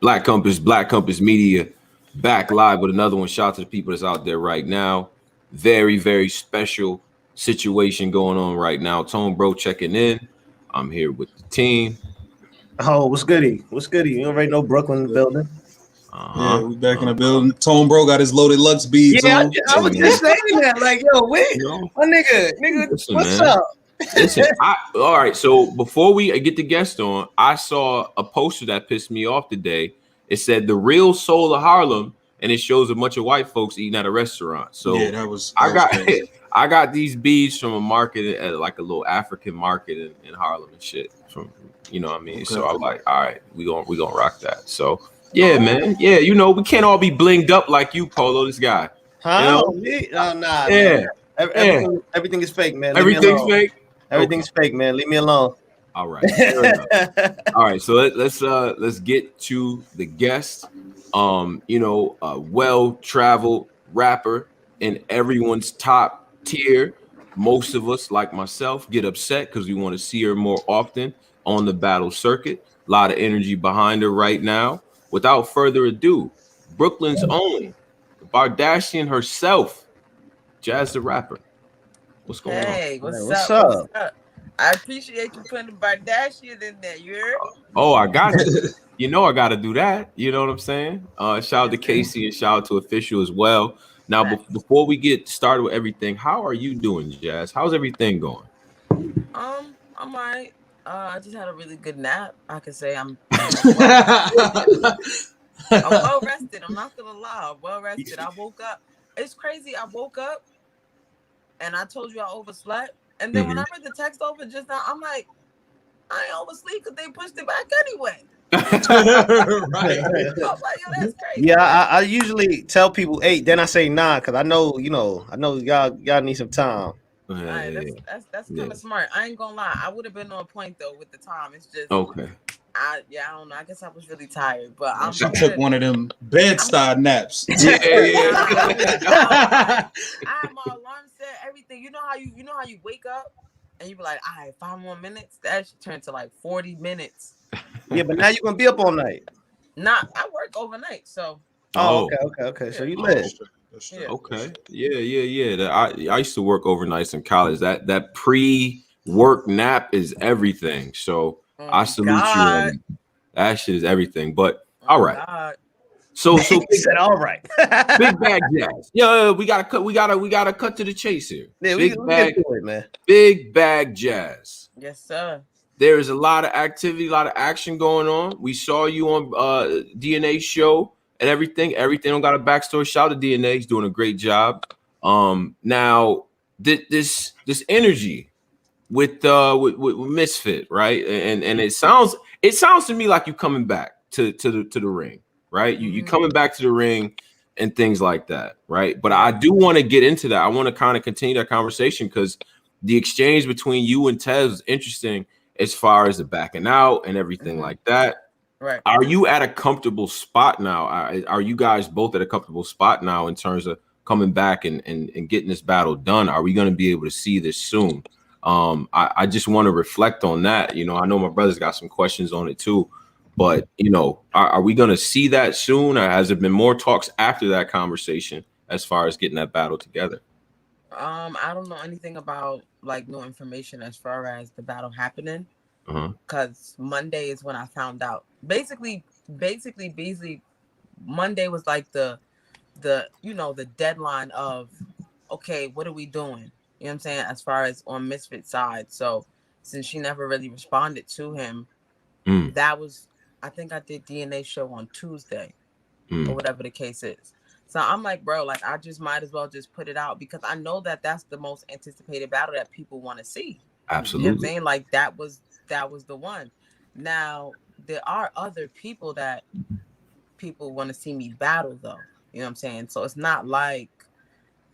Black Compass Media, back live with another one. Shout out to the people that's out there right now. Very, very special situation going on right now. Tone Bro checking in. I'm here with the team. Oh, what's goody? What's goody? You already know Brooklyn in the building. Yeah, we back in the building. Tone Bro got his loaded Lux beads on. I was just saying that. Like, yo, wait, my nigga, Listen, what's man. up? Listen, all right. So before we get the guest on, I saw a poster that pissed me off today. It said the real soul of Harlem, and it shows a bunch of white folks eating at a restaurant. So yeah, that was crazy. I got these beads from a market at like a little African market in Harlem and shit. From you know what I mean. Okay. So I'm like, all right, we gonna rock that. So yeah, man. Yeah, you know we can't all be blinged up like you, Polo. This guy. Huh? You know? Nah. Yeah. Man. Everything is fake, man. Everything's fake. Everything's fake, man. Leave me alone. All right. All right. So let's get to the guest. A well-traveled rapper in everyone's top tier. Most of us, like myself, get upset because we want to see her more often on the battle circuit. A lot of energy behind her right now. Without further ado, Brooklyn's own Bardashian herself, Jaz the rapper. What's going on? Hey, what's up? I appreciate you putting the Bardashian in there. You heard? Oh, I got you. You know I got to do that. You know what I'm saying? Shout out to Casey and shout out to Official as well. Now, before we get started with everything, how are you doing, Jaz? How's everything going? I'm all right. I just had a really good nap. I can say I'm well rested. I'm not gonna lie. I'm well rested. I woke up. It's crazy. I woke up and I told you I overslept. And then when I read the text over just now, I'm like, I ain't oversleep because they pushed it back anyway. Right. I was like, yo, that's crazy. Yeah, I usually tell people 8, then I say 9 because I know y'all need some time. Right, that's kind of smart. I ain't gonna lie. I would have been on point though with the time. It's just okay. I don't know. I guess I was really tired, but I took one of them bed-style naps. I had my alarm set, everything. You know how you wake up and you be like, all right, 5 more minutes. That should turn to like 40 minutes. Yeah, but now you're gonna be up all night. Nah, I work overnight, so. Oh, okay. Yeah. So you lit. Yeah. Okay. Yeah. I used to work overnights in college. That pre-work nap is everything. So I salute you. That shit is everything. But all right. God. So he said all right. Big Bag Jaz. Yeah, we gotta cut to the chase here. Yeah, we get to it, man. Big Bag Jaz. Yes, sir. There is a lot of activity, a lot of action going on. We saw you on DNA show and everything. Everything don't got a backstory. Shout out to DNA. He's doing a great job. Now this energy with Misfit, right? And it sounds to me like you coming back to the ring, right? You coming back to the ring and things like that, right? But I do want to get into that. I want to kind of continue that conversation because the exchange between you and Tez was interesting as far as the backing out and everything like that. Right. Are you at a comfortable spot now? Are you guys both at a comfortable spot now in terms of coming back and getting this battle done? Are we going to be able to see this soon? I just want to reflect on that. You know, I know my brother's got some questions on it too, but you know, are we going to see that soon? Or has there been more talks after that conversation as far as getting that battle together? I don't know anything about like no information as far as the battle happening. Because Monday is when I found out. Basically, Monday was like the deadline of, okay, what are we doing? You know what I'm saying? As far as on Misfit side. So since she never really responded to him, that was, I think I did DNA show on Tuesday or whatever the case is. So I'm like, bro, like I just might as well just put it out because I know that that's the most anticipated battle that people want to see. Absolutely. You know what I'm saying? Like that was the one. Now there are other people that people want to see me battle though. You know what I'm saying? So it's not like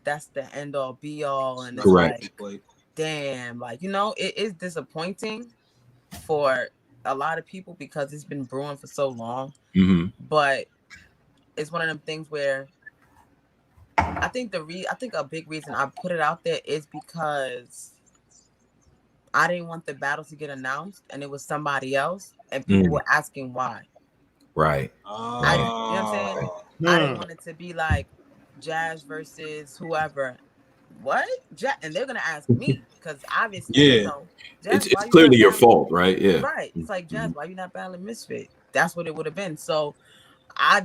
that's the end all be all and it's correct. Like, damn, like it is disappointing for a lot of people because it's been brewing for so long. But it's one of them things where I think a big reason I put it out there is because I didn't want the battle to get announced and it was somebody else and people were asking why. Right. You know what I'm saying? I didn't want it to be like Jazz versus whoever. What? And they're gonna ask me because obviously, you know, Jazz, it's clearly your fault, right? Yeah. Right. It's like, Jazz, why you not battling Misfit? That's what it would have been. So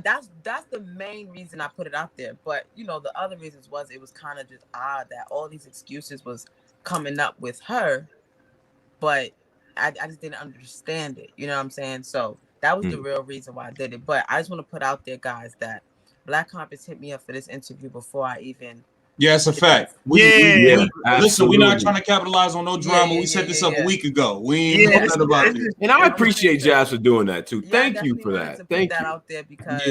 that's the main reason I put it out there. But you know, the other reasons was it was kind of just odd that all these excuses was coming up with her, but I just didn't understand it. You know what I'm saying? So that was the real reason why I did it. But I just want to put out there, guys, that Black Compass hit me up for this interview before I even. Yeah, it's a fact. Yeah, listen, we're not trying to capitalize on no drama. We set this up a week ago. We ain't know nothing about it. And I appreciate Jazz for doing that too. Thank you for that. To Thank put that you. out there because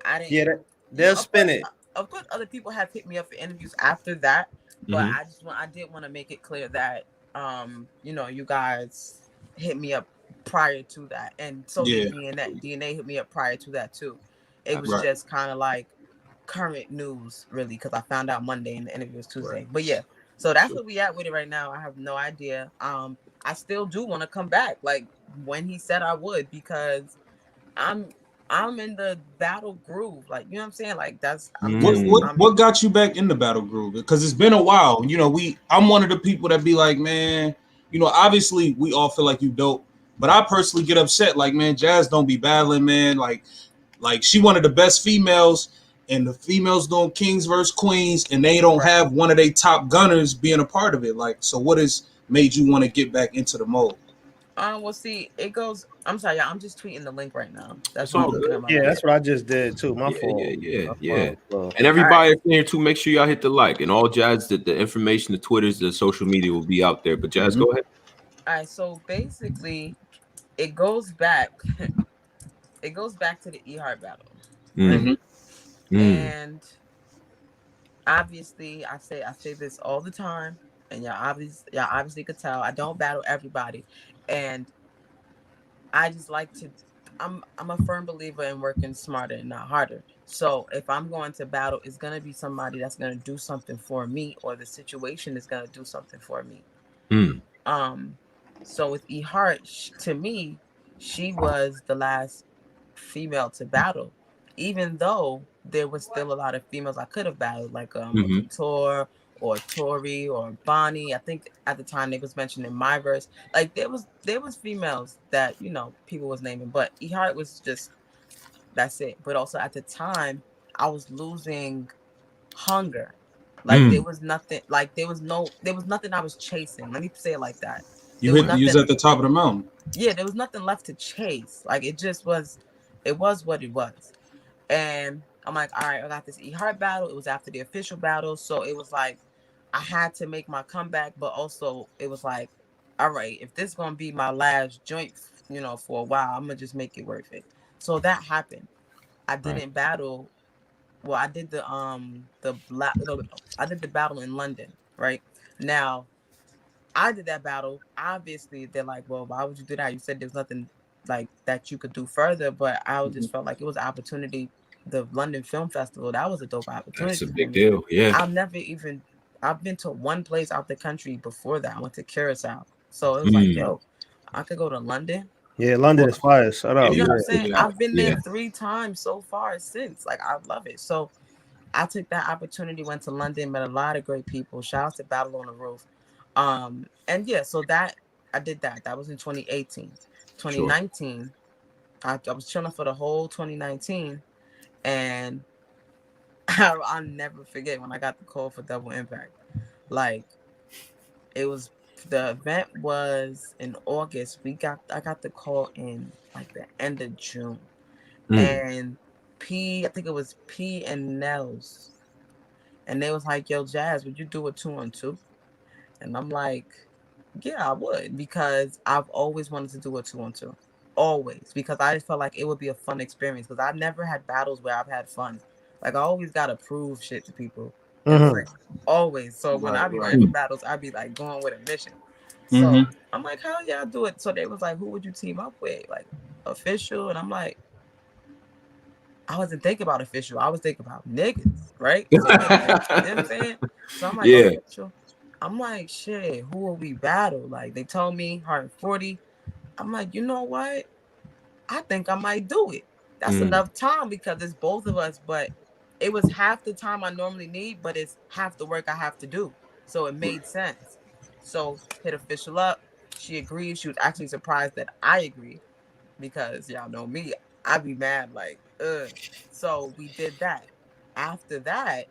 I didn't. Yeah, they'll spin it. Of course, other people have hit me up for interviews after that, but I did want to make it clear that you know, you guys hit me up prior to that, and so did DNA hit me up prior to that too. It was just kind of like current news, really, because I found out Monday and the interview was Tuesday. But yeah, so that's where we at with it right now. I have no idea. I still do want to come back, like when he said I would, because I'm in the battle groove, like, you know what I'm saying? Like that's what got you back in the battle groove? Because it's been a while. You know, I'm one of the people that be like, man, you know, obviously we all feel like you dope, but I personally get upset, like, man, Jazz don't be battling, man. Like she one of the best females, and the females doing kings versus queens, and they don't have one of their top gunners being a part of it. Like, so what has made you want to get back into the mode? Well, see, it goes. I'm sorry, y'all, I'm just tweeting the link right now. That's all good. Yeah, that's what I just did too. My fault. Yeah. And everybody here too, make sure y'all hit the like, and all Jazz, the information, the Twitters, the social media will be out there. But Jazz, go ahead. All right, so basically, it goes back. It goes back to the E-Heart battle, right? And obviously, I say this all the time, and y'all obviously could tell I don't battle everybody, and I just like to. I'm a firm believer in working smarter and not harder. So if I'm going to battle, it's gonna be somebody that's gonna do something for me, or the situation is gonna do something for me. So with E-Heart, to me, she was the last female to battle, even though there was still a lot of females I could have battled, like Couture or Tori or Bonnie. I think at the time they was mentioning Myverse. Like there was females that, you know, people was naming, but E-Heart was just, that's it. But also at the time, I was losing hunger. Like there was nothing I was chasing. Let me say it like that. You was at the top of the mountain. Yeah, there was nothing left to chase. Like it was what it was. And I'm like, all right, I got this E-Heart battle. It was after the official battle. So it was like I had to make my comeback, but also it was like, all right, if this is gonna be my last joint, you know, for a while, I'm gonna just make it worth it. So that happened. I didn't battle. Well, I did the battle in London, right? Now, I did that battle. Obviously, they're like, well, why would you do that? You said there's nothing like that you could do further, but I just felt like it was an opportunity. The London Film Festival, that was a dope opportunity. That's a big deal. Yeah. I've been to one place out the country before that. I went to Curacao. So it was like, yo, I could go to London. Yeah, London is fire. Shut up. You know what I'm saying? I've been there 3 times so far since. Like, I love it. So I took that opportunity, went to London, met a lot of great people. Shout out to Battle on the Roof. And yeah, so that I did that. That was in 2018. 2019, I was chilling for the whole 2019, and I'll never forget when I got the call for Double Impact. Like, the event was in August. I got the call in like the end of June, and I think it was P and Nels, and they was like, "Yo, Jazz, would you do a 2-on-2?" And I'm like, yeah, I would, because I've always wanted to do a 2-on-2. Always. Because I just felt like it would be a fun experience. Because I've never had battles where I've had fun. Like, I always got to prove shit to people. Like, always. So when I be writing battles, I be like going with a mission. So I'm like, hell yeah, I'll do it. So they was like, who would you team up with? Like, official? And I'm like, I wasn't thinking about official. I was thinking about niggas, right? So, you know what I'm saying? So I'm like, official. I'm like, shit, who will we battle? Like, they told me 140. I'm like, you know what? I think I might do it. That's enough time because it's both of us, but it was half the time I normally need, but it's half the work I have to do. So it made sense. So hit official up. She agreed. She was actually surprised that I agreed because y'all know me. I'd be mad like, ugh. So we did that. After that,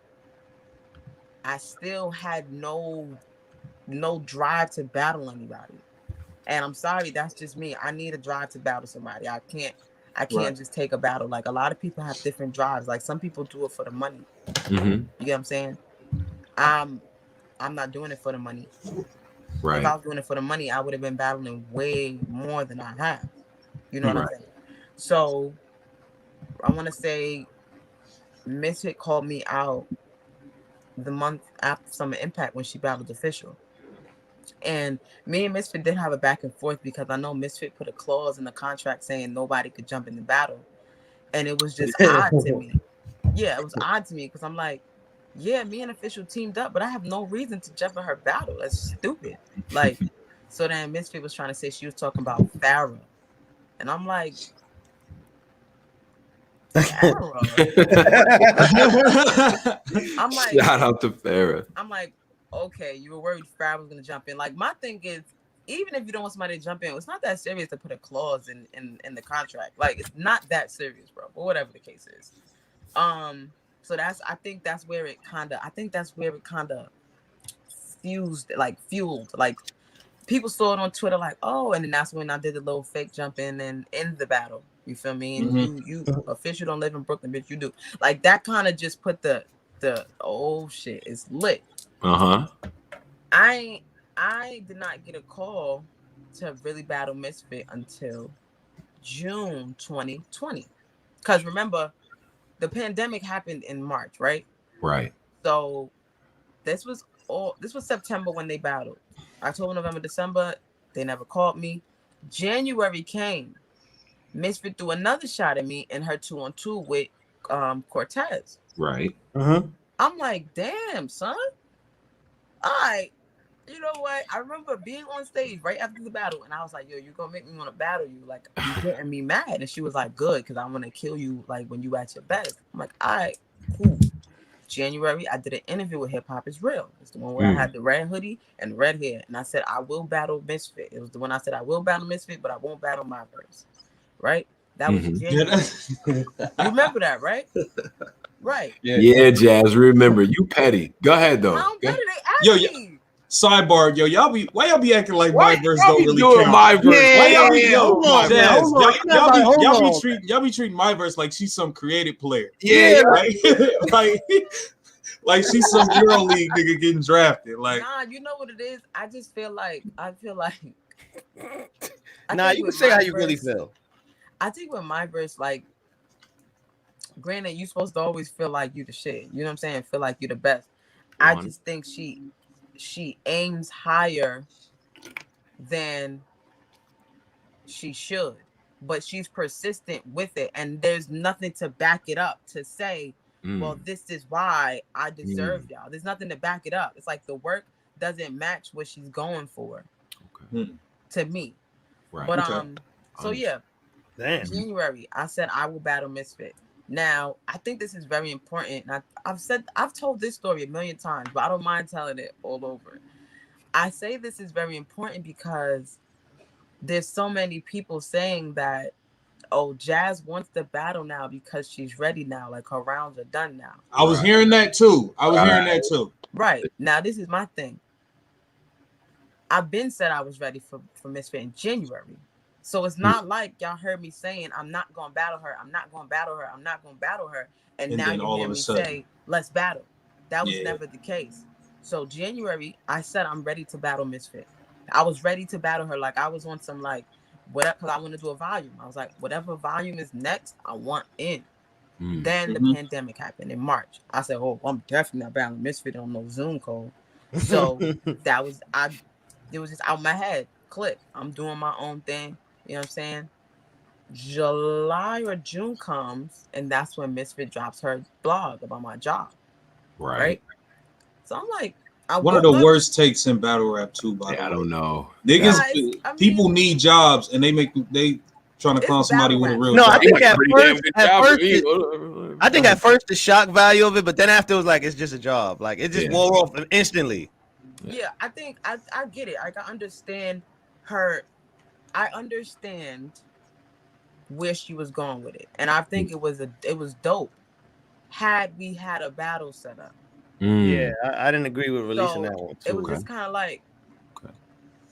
I still had no drive to battle anybody. And I'm sorry, that's just me. I need a drive to battle somebody. I can't just take a battle. Like a lot of people have different drives. Like some people do it for the money. You get what I'm saying? I'm not doing it for the money. Right. If I was doing it for the money, I would have been battling way more than I have. You know what I'm saying? So I want to say Misfit called me out the month after Summer Impact when she battled Official. And me and Misfit did have a back and forth because I know Misfit put a clause in the contract saying nobody could jump in the battle. And it was just odd to me. Yeah, it was odd to me because I'm like, yeah, me and Official teamed up, but I have no reason to jump in her battle. That's stupid. Like, so then Misfit was trying to say she was talking about Farrah. And I'm like, Farrah? I'm like, shout out to Farrah. I'm like, okay, you were worried Farrah was gonna jump in. Like my thing is, even if you don't want somebody to jump in, it's not that serious to put a clause in the contract. Like it's not that serious, bro. But whatever the case is. So I think that's where it kinda fueled. Like people saw it on Twitter like, oh, and then that's when I did the little fake jump in and end the battle. You feel me? And you Official don't live in Brooklyn, bitch, you do. Like that kind of just put the oh shit, it's lit. I did not get a call to really battle Misfit until June 2020. Because remember, the pandemic happened in March, right? Right. So this was September when they battled. October, November, December, they never called me. January came. Misfit threw another shot at me in her 2-on-2 with Cortez. Right. I'm like, damn, son. All right. You know what? I remember being on stage right after the battle, and I was like, yo, you're gonna make me want to battle you. Like, you getting me mad. And she was like, good, because I want to kill you like when you at your best. I'm like, all right, cool. January, I did an interview with Hip Hop Is Real. It's the one where I had the red hoodie and red hair. And I said, I will battle Misfit. It was the one I said, I will battle Misfit, but I won't battle Myverse. Right? That was January. You remember that, right? Right. Yeah, Jazz. Remember, you petty. Go ahead, though. I'm petty. They asked me. Sidebar, yo, why y'all be acting like Myverse don't really count? Myverse? Why y'all be hold on, y'all be treating Myverse like she's some creative player. Yeah. Like she's some Euro League nigga getting drafted. Like, nah, you know what it is? I feel like nah, you can say how you really feel. I think with Myverse, like, granted, you're supposed to always feel like you the shit. You know what I'm saying? Feel like you're the best. I just think she aims higher than she should, but she's persistent with it, and there's nothing to back it up to say, well, this is why I deserve y'all. There's nothing to back it up. It's like the work doesn't match what she's going for to me. Right. But so yeah. Damn. January, I said I will battle Misfit. Now, I think this is very important. And I've told this story a million times, but I don't mind telling it all over. I say this is very important because there's so many people saying that, oh, Jazz wants to battle now because she's ready now. Like her rounds are done now. I was hearing that too. Right. Now, this is my thing. I've been said I was ready for Misfit in January. So it's not like y'all heard me saying, I'm not going to battle her. I'm not going to battle her. I'm not going to battle her. And now you hear me say, let's battle. That was never the case. So January, I said, I'm ready to battle Misfit. I was ready to battle her. Like I was on some like, whatever, because I want to do a volume. I was like, whatever volume is next, I want in. Then the pandemic happened in March. I said, oh, I'm definitely not battling Misfit on no Zoom call. So it was just out my head. Click. I'm doing my own thing. You know what I'm saying? July or June comes, and that's when Misfit drops her blog about my job. Right? So I'm like, one of the worst takes in battle rap too, by the way. I don't know. Niggas, people need jobs, and they trying to clown somebody with a real No, job. I think at first the shock value of it, but then after it was like it's just a job. Like it just wore off instantly. Yeah, I think I get it. Like I understand her. I understand where she was going with it, and I think it was dope. Had we had a battle set up. Yeah, I didn't agree with releasing that one too. It was just kind of like,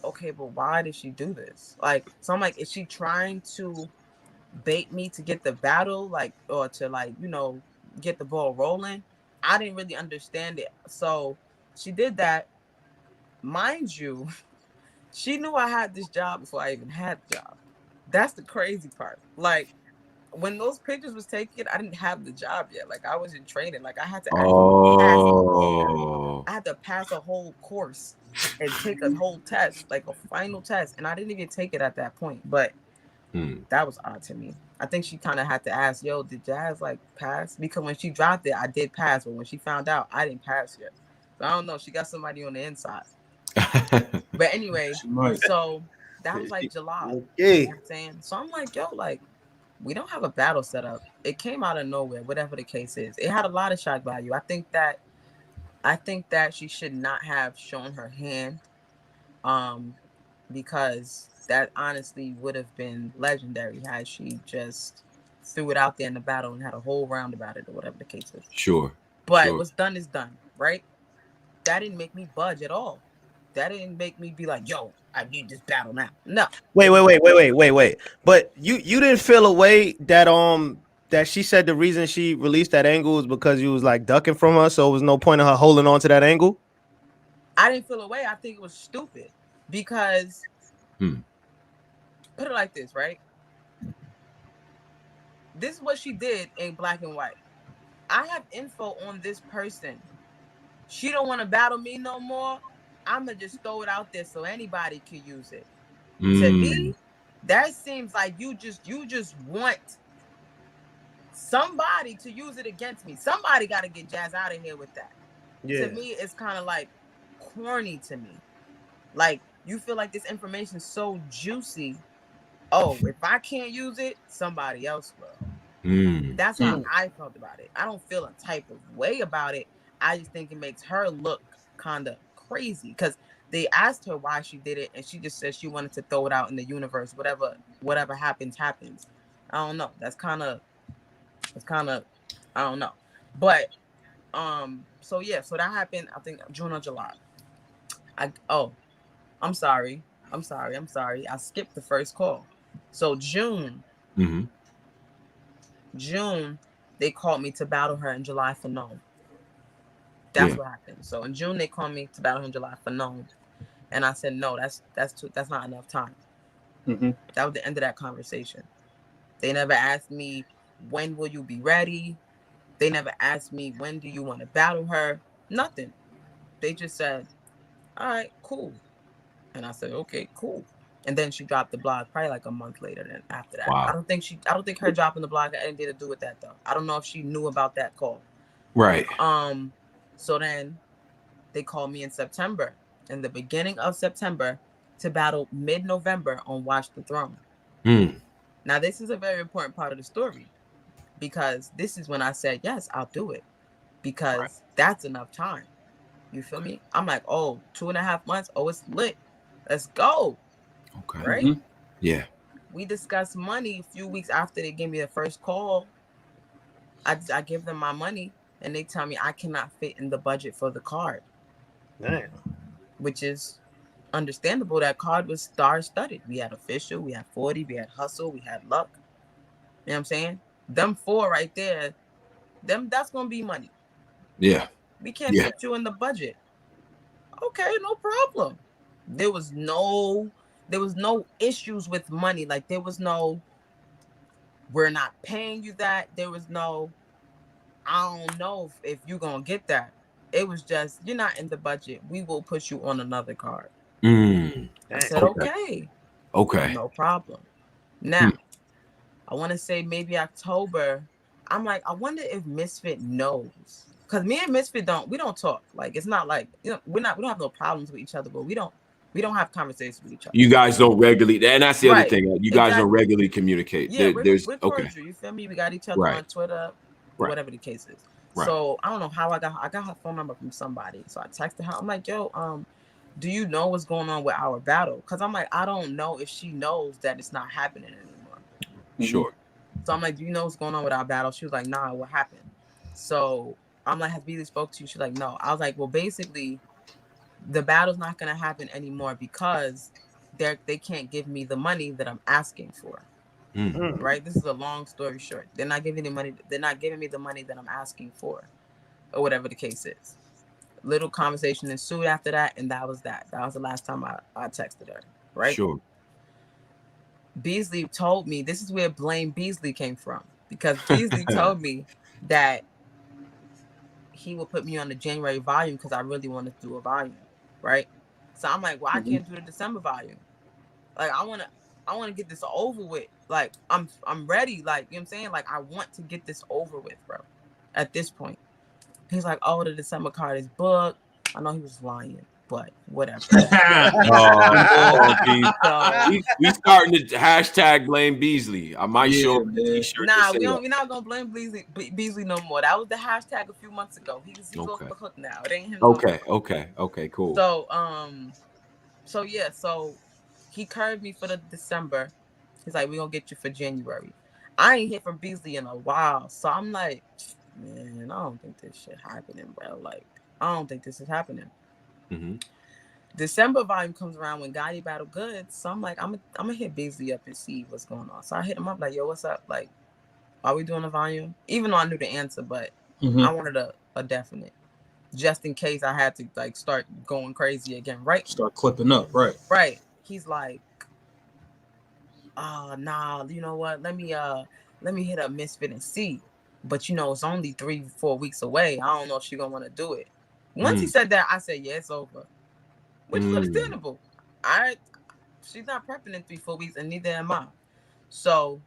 okay, but why did she do this? Like, so I'm like, is she trying to bait me to get the battle, like, or to like, you know, get the ball rolling? I didn't really understand it. So she did that. Mind you, she knew I had this job before I even had the job. That's the crazy part. Like, when those pictures was taken, I didn't have the job yet. Like I was in training. Like I had to I had to pass a whole course and take a whole test, like a final test. And I didn't even take it at that point. But that was odd to me. I think she kind of had to ask, yo, did Jaz like pass? Because when she dropped it, I did pass. But when she found out, I didn't pass yet. So I don't know. She got somebody on the inside. But anyway, so that was like July. Okay. You know what I'm saying? So I'm like, yo, like, we don't have a battle set up. It came out of nowhere, whatever the case is. It had a lot of shock value. I think that she should not have shown her hand, because that honestly would have been legendary had she just threw it out there in the battle and had a whole round about it or whatever the case is. Sure. But what's done is done, right? That didn't make me budge at all. That didn't make me be like, yo, I need this battle now. No. Wait. But you didn't feel a way that that she said the reason she released that angle is because you was like ducking from her, so it was no point in her holding on to that angle? I didn't feel a way. I think it was stupid because put it like this, right? This is what she did in black and white. I have info on this person. She don't want to battle me no more. I'ma just throw it out there so anybody can use it. To me, that seems like you just want somebody to use it against me. Somebody got to get Jaz out of here with that. Yeah. To me, it's kind of like corny to me. Like you feel like this information is so juicy. Oh, if I can't use it, somebody else will. That's how I felt about it. I don't feel a type of way about it. I just think it makes her look kind of crazy because they asked her why she did it, and she just said she wanted to throw it out in the universe. Whatever happens. I don't know. That's kind of I don't know. But so yeah, so that happened. I think June or July. I'm sorry. I skipped the first call. So June. June, they called me to battle her in July for No. That's what happened. So in June, they called me to battle her in July for No. And I said, no, that's not enough time. That was the end of that conversation. They never asked me, when will you be ready? They never asked me, when do you want to battle her? Nothing. They just said, all right, cool. And I said, okay, cool. And then she dropped the blog probably like a month later. Then after that, wow. I don't think her dropping the blog had anything to do with that though. I don't know if she knew about that call. Right. So then they called me in September, in the beginning of September, to battle mid-November on Watch the Throne. Now this is a very important part of the story because this is when I said, yes, I'll do it because that's enough time. You feel me? I'm like, 2.5 months. Oh, it's lit. Let's go. Okay. Right? Yeah. We discussed money a few weeks after they gave me the first call. I give them my money and they tell me I cannot fit in the budget for the card. Damn. Which is understandable. That card was star-studded. We had Official, we had 40, we had Hustle, we had Luck. You know what I'm saying? Them 4 right there, that's gonna be money. Yeah. We can't fit you in the budget. Okay, no problem. There was no issues with money. Like there was no, we're not paying you that. There was no, I don't know if you're gonna get that. It was just, you're not in the budget. We will put you on another card. I said, okay. No problem. Now, I want to say maybe October. I'm like, I wonder if Misfit knows. Because me and Misfit we don't talk. Like, it's not like, we don't have no problems with each other, but we don't We don't have conversations with each other. You guys don't regularly, and that's the other Right. thing. You guys don't Exactly. regularly communicate. Yeah, There's we're okay, cordial. You feel me? We got each other Right. on Twitter, Right. whatever the case is. Right. So I don't know how I got her phone number from somebody. So I texted her. I'm like, yo, do you know what's going on with our battle? Because I'm like, I don't know if she knows that it's not happening anymore. Sure. So I'm like, do you know what's going on with our battle? She was like, nah, what happened? So I'm like, has Beasley spoke to you? She's like, no. I was like, well, basically, the battle's not gonna happen anymore because they can't give me the money that I'm asking for. Right? This is a long story short. They're not giving me money. They're not giving me the money that I'm asking for, or whatever the case is. Little conversation ensued after that, and that was that. That was the last time I texted her. Right? Sure. Beasley told me, this is where blame Beasley came from, because Beasley told me that he would put me on the January volume because I really wanted to do a volume, right? So I'm like, well, I can't do the December volume. Like, I want to get this over with. Like, I'm ready. Like, you know what I'm saying? Like, I want to get this over with, bro. At this point, he's like, oh, the December card is booked. I know he was lying, but whatever. We starting to hashtag blame Beasley. I might show up with a t-shirt. Nah, we're not gonna blame Beasley no more. That was the hashtag a few months ago. He's off the hook now. It ain't him. Okay, cool. So yeah, so he curved me for the December. He's like, we're gonna get you for January. I ain't hear from Beasley in a while, so I'm like, man, I don't think this shit happening, bro. Like, I don't think this is happening. December volume comes around when Gotti battle Goods, so I'm like, I'm gonna hit Beasley up and see what's going on. So I hit him up like, yo, what's up? Like, are we doing a volume? Even though I knew the answer, but I wanted a definite, just in case I had to like start going crazy again, right? Start clipping up, right? Right. He's like, nah, you know what? Let me hit up Misfit and see. But you know, it's only 3-4 weeks away. I don't know if she's gonna want to do it. Once he said that, I said, yeah, it's over. Which is understandable. She's not prepping in 3-4 weeks, and neither am I. So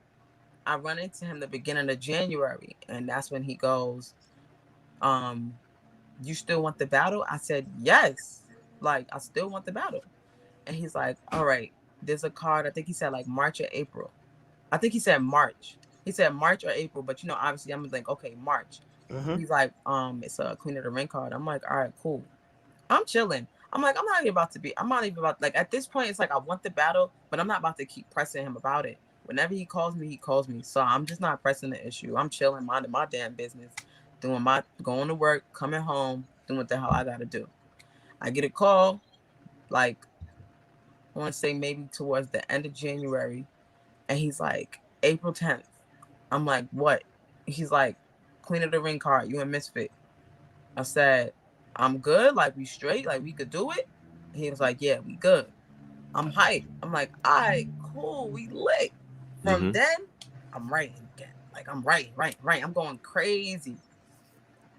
I run into him the beginning of January, and that's when he goes, you still want the battle? I said, yes. Like, I still want the battle. And he's like, all right, there's a card. I think he said like March or April. I think he said March. He said March or April, but you know, obviously I'm like, okay, March. He's like, it's a Queen of the Ring card. I'm like, all right, cool. I'm chilling. I'm like, I'm not even about, like, at this point, it's like, I want the battle, but I'm not about to keep pressing him about it. Whenever he calls me, he calls me. So I'm just not pressing the issue. I'm chilling, minding my damn business, going to work, coming home, doing what the hell I got to do. I get a call, like, I want to say maybe towards the end of January. And he's like, April 10th. I'm like, what? He's like, Queen of the Ring card, you and Misfit. I said, I'm good. Like, we straight. Like, we could do it. He was like, yeah, we good. I'm hyped. I'm like, all right, cool. We lit. From then, I'm writing again. Like, I'm writing. I'm going crazy.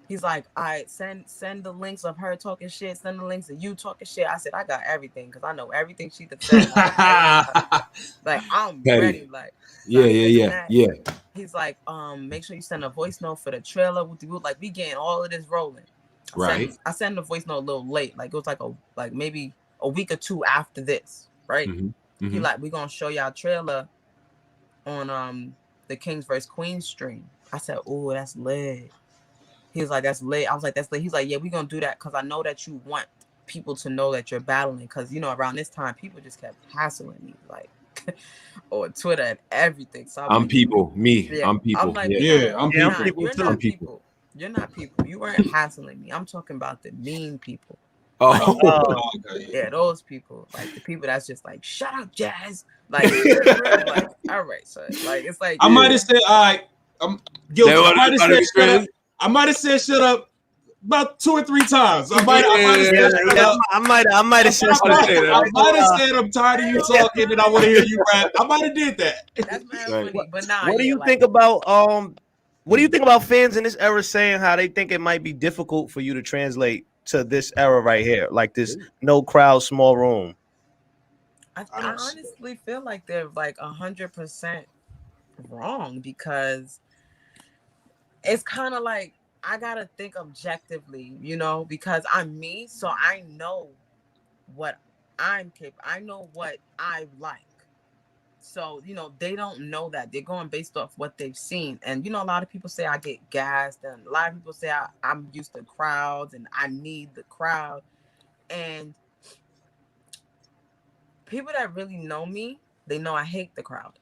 He's like, all right, send the links of her talking shit. Send the links of you talking shit. I said, I got everything because I know everything she could say. Like, I'm ready. Like, yeah. He's like, make sure you send a voice note for the trailer. Like, we getting all of this rolling. I sent the voice note a little late. Like, it was like maybe a week or two after this, right? He like, we gonna show y'all trailer on the Kings vs. Queens stream. I said, oh, that's lit. He was like, that's lit. I was like, that's lit. He's like, yeah, we gonna do that because I know that you want people to know that you're battling. Because, you know, around this time, people just kept hassling me, like, or Twitter and everything. So I'm people. I'm like, I'm people. You're not people. You're not people. You weren't hassling me. I'm talking about the mean people. Yeah, those people. Like, the people that's just like, shut up, Jazz. Like, like, all right, so like, it's like, I might have said, all right, I'm guilty. I might have said shut up about 2 or 3 times. I might have said I'm tired of you talking and I want to hear you rap. I might have did that. That's mad funny, but nah. What do you think about what do you think about fans in this era saying how they think it might be difficult for you to translate to this era right here, like this no crowd, small room? I honestly feel like they're like 100% wrong, because it's kind of like, I gotta think objectively, you know, because I'm me, so I know what I'm capable. I know what I like. So, they don't know that. They're going based off what they've seen. And, a lot of people say I get gassed. And a lot of people say I'm used to crowds and I need the crowd. And people that really know me, they know I hate the crowd.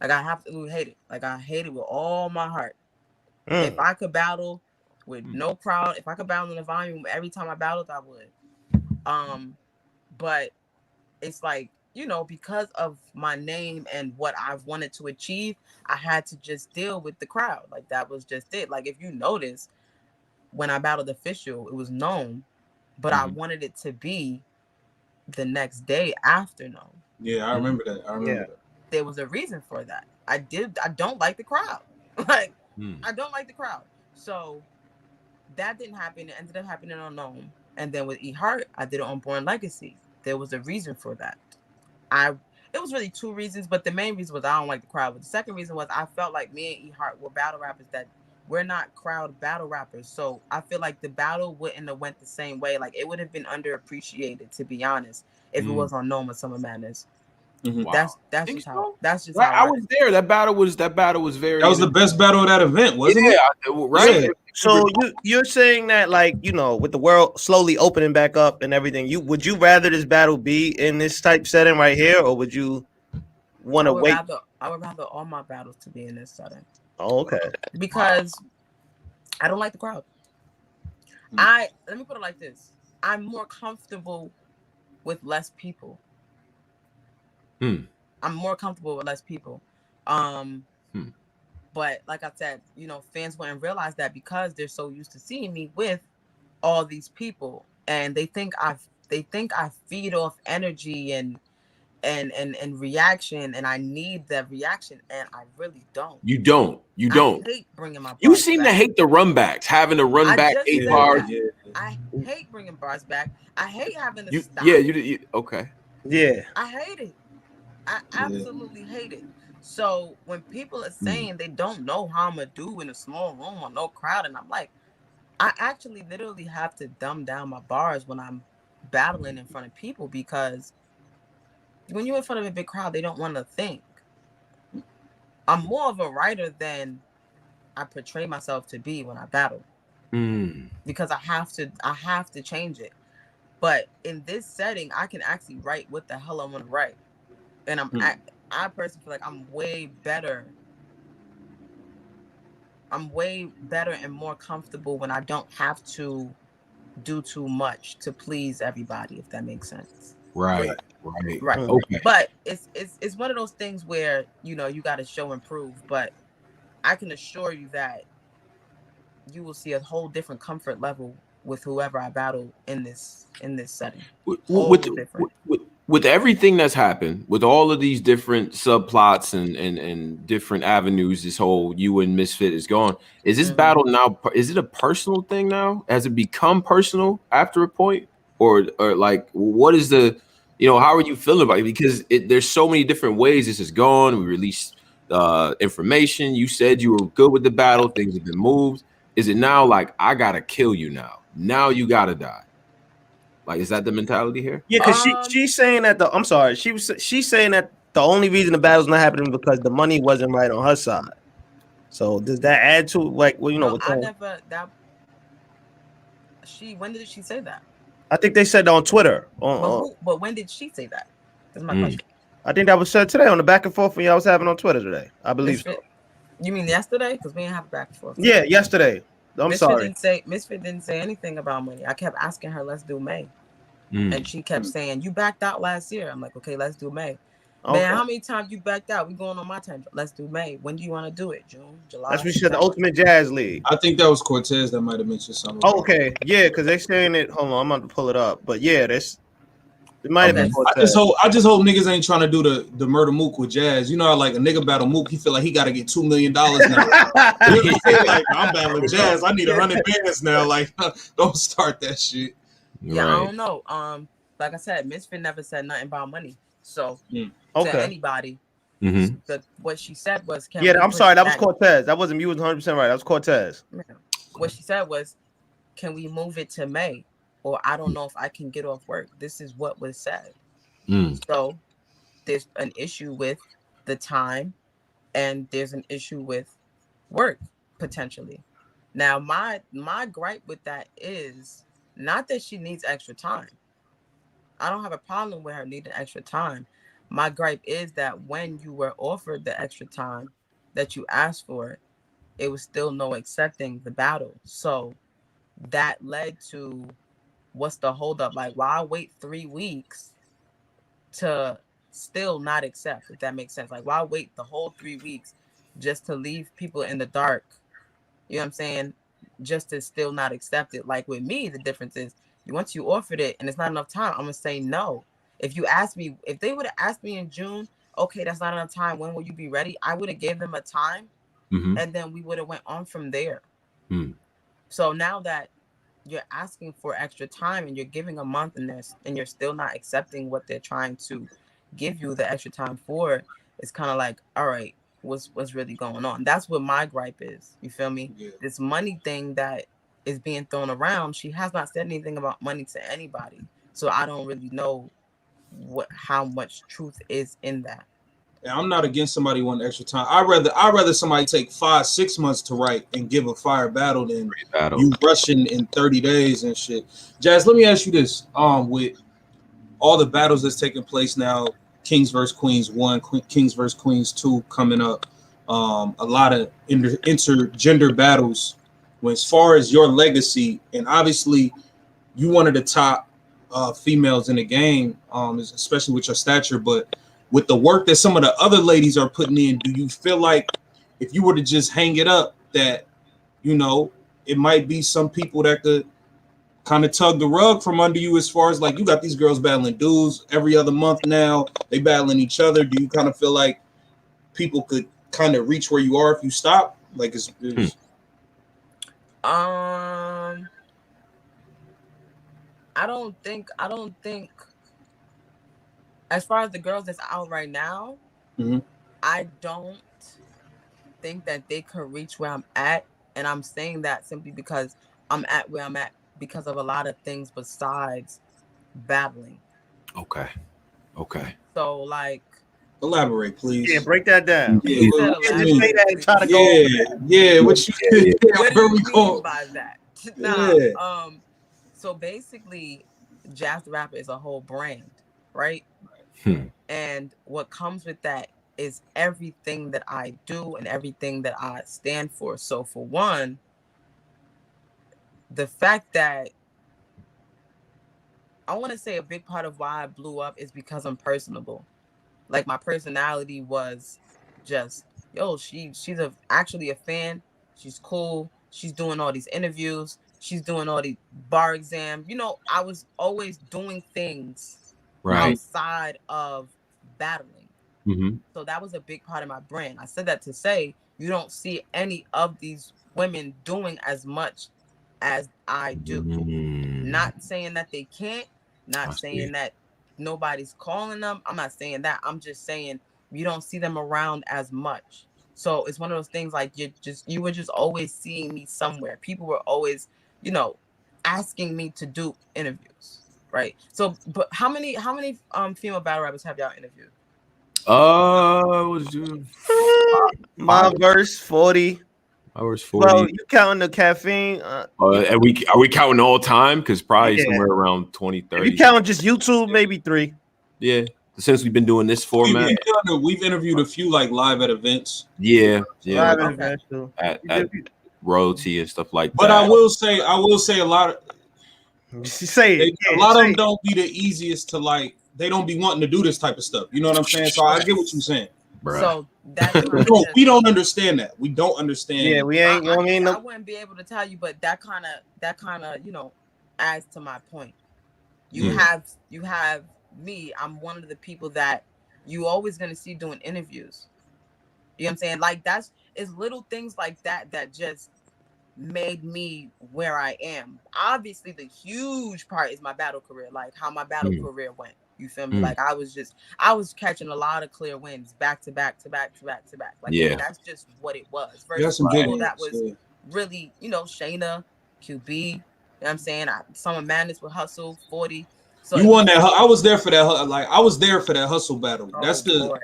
Like, I absolutely hate it. Like, I hate it with all my heart. If I could battle with no crowd, if I could battle in the volume every time I battled, I would. But it's like, because of my name and what I've wanted to achieve, I had to just deal with the crowd. Like, that was just it. Like, if you notice, when I battled official, it was known, but I wanted it to be the next day after known. Yeah, I remember that. That. There was a reason for that. I don't like the crowd. Like, I don't like the crowd. So that didn't happen. It ended up happening on known. And then with E Heart, I did it on Born Legacy. There was a reason for that. It was really two reasons, but the main reason was I don't like the crowd. But the second reason was I felt like me and E Heart were battle rappers that we're not crowd battle rappers. So I feel like the battle wouldn't have went the same way. Like, it would have been underappreciated, to be honest, if it was on Known with Summer Madness. Wow. That's just how. That's just how. I was there. That battle was very. That was the best battle of that event, wasn't it? Right. Yeah. So you're saying that, like, with the world slowly opening back up and everything, would you rather this battle be in this type setting right here, or would you want to wait? I would rather all my battles to be in this setting. Oh, okay. Because I don't like the crowd. Let me put it like this: I'm more comfortable with less people. I'm more comfortable with less people. But like I said, fans wouldn't realize that because they're so used to seeing me with all these people, and they think I feed off energy and reaction, and I need that reaction, and I really don't. You don't. I hate bringing my bars You seem back. to hate the run backs, having to run back 8 bars. I hate bringing bars back. I hate having to stop. Yeah, you okay. Yeah. I hate it. I absolutely hate it. So when people are saying they don't know how I'm gonna do in a small room or no crowd, and I'm like, I actually literally have to dumb down my bars when I'm battling in front of people, because when you're in front of a big crowd, they don't want to think. I'm more of a writer than I portray myself to be when I battle, because I have to change it. But in this setting, I can actually write what the hell I want to write. And I personally feel like I'm way better and more comfortable when I don't have to do too much to please everybody, if that makes sense. Right. Okay. But it's one of those things where, you got to show and prove. But I can assure you that you will see a whole different comfort level with whoever I battle in this setting. With everything that's happened, with all of these different subplots and different avenues, this whole you and Misfit is gone. Is this battle now? Is it a personal thing now? Has it become personal after a point, or like what is the, how are you feeling about it? Because there's so many different ways this is gone. We released information. You said you were good with the battle. Things have been moved. Is it now like I gotta kill you now? Now you gotta die. Like, is that the mentality here? Yeah, because she's saying that she's saying that the only reason the battle's not happening is because the money wasn't right on her side. So does that add to, like, well, No, I never that. When did she say that? I think they said that on Twitter. But when did she say that? That's my question. I think that was said today on the back and forth when y'all was having on Twitter today. I believe so. You mean yesterday? Because we didn't have a back and forth. Yeah, yesterday. Misfit didn't say anything about money. I kept asking her, let's do May. And she kept saying, you backed out last year. I'm like, okay, let's do May. Okay. Man, how many times you backed out? We going on my turn. Let's do May. When do you want to do it? June, July? That's what she said, the Ultimate Jazz League. I think that was Cortez that might have mentioned something. Oh, okay. Yeah, because they're saying it. Hold on, I'm about to pull it up. But yeah, it might have been Cortez. I just hope niggas ain't trying to do the murder mook with Jazz. You know how, like, a nigga battle mook, he feel like he got to get $2 million now. Like, I'm battling Jazz. I need 100 bands now. Like, don't start that shit. Yeah, right. I don't know. Like I said, Misfit never said nothing about money. So to anybody, what she said was, I'm sorry, that was Cortez. That wasn't, you was 100% right. That was Cortez. What she said was, can we move it to May? or I don't know if I can get off work. This is what was said. So there's an issue with the time, and there's an issue with work potentially. Now, my gripe with that is not that she needs extra time. I don't have a problem with her needing extra time. My gripe is that when you were offered the extra time that you asked for, it was still no accepting the battle. So that led to, what's the holdup? Like, why wait 3 weeks to still not accept, if that makes sense? Like, why wait the whole 3 weeks just to leave people in the dark? You know what I'm saying? Just to still not accept it. Like with me, the difference is, once you offered it and it's not enough time, I'm gonna say no. If you ask me, if they would have asked me in June, okay, that's not enough time, when will you be ready? I would have gave them a time, and then we would have went on from there. So now that you're asking for extra time and you're giving a month, and you're still not accepting what they're trying to give you the extra time for, it's kind of like, all right, what's really going on? That's what my gripe is. You feel me? Yeah. This money thing that is being thrown around, she has not said anything about money to anybody. So I don't really know how much truth is in that. And I'm not against somebody wanting extra time. I'd rather somebody take 5-6 months to write and give a fire battle than you rushing in 30 days and shit. Jazz, let me ask you this. With all the battles that's taking place now, Kings vs. Queens 1, Kings vs. Queens 2 coming up, a lot of intergender battles. When, as far as your legacy, and obviously you one of the top females in the game, especially with your stature, but with the work that some of the other ladies are putting in, do you feel like if you were to just hang it up, that, you know, it might be some people that could kind of tug the rug from under you, as far as like, you got these girls battling dudes every other month now, they battling each other? Do you kind of feel like people could kind of reach where you are if you stop? Like, it's I don't think as far as the girls that's out right now, I don't think that they could reach where I'm at. And I'm saying that simply because I'm at where I'm at because of a lot of things besides battling. Okay. So, like, elaborate, please. Yeah, break that down. Yeah, Just say that and try to go. What you what do you mean by that? Nah, so basically, Jazz the Rapper is a whole brand, right? And what comes with that is everything that I do and everything that I stand for. So for one, the fact that I want to say a big part of why I blew up is because I'm personable. Like, my personality was just, yo, she's actually a fan. She's cool. She's doing all these interviews. She's doing all these bar exams. You know, I was always doing things outside of battling. So that was a big part of my brand. I said that to say you don't see any of these women doing as much as I do. Not saying that they can't, not saying that nobody's calling them. I'm not saying that. I'm just saying you don't see them around as much. So it's one of those things, like, you were just always seeing me somewhere. People were always, you know, asking me to do interviews, right? So, but how many female battle rappers have y'all interviewed? Was you Myverse 40. Myverse 40. Well, you counting the caffeine? Are we counting all time? Because probably somewhere around 20, 30. If you count just YouTube, maybe 3. Yeah, since we've been doing this format, we've interviewed a few, like, live at events. Yeah. Live at events too. At royalty and stuff like that. But I will say a lot of a lot of them don't be the easiest to, like, they don't be wanting to do this type of stuff. You know what I'm saying? So I get what you're saying. Bruh. So that we don't understand that. We don't understand. Yeah, we ain't. I wouldn't be able to tell you, but that kind of you know, adds to my point. You have me. I'm one of the people that you always gonna see doing interviews. You know what I'm saying? Like, it's little things like that that just made me where I am. Obviously, the huge part is my battle career, like how my battle career went. You feel me? Like, I was catching a lot of clear wins back to back. Like, that's just what it was. Versus people that was really, you know, Shayna, QB, what I'm saying? Summer Madness with Hustle 40. So you won that. I was there for that. Like I was there for that hustle battle. That's boy.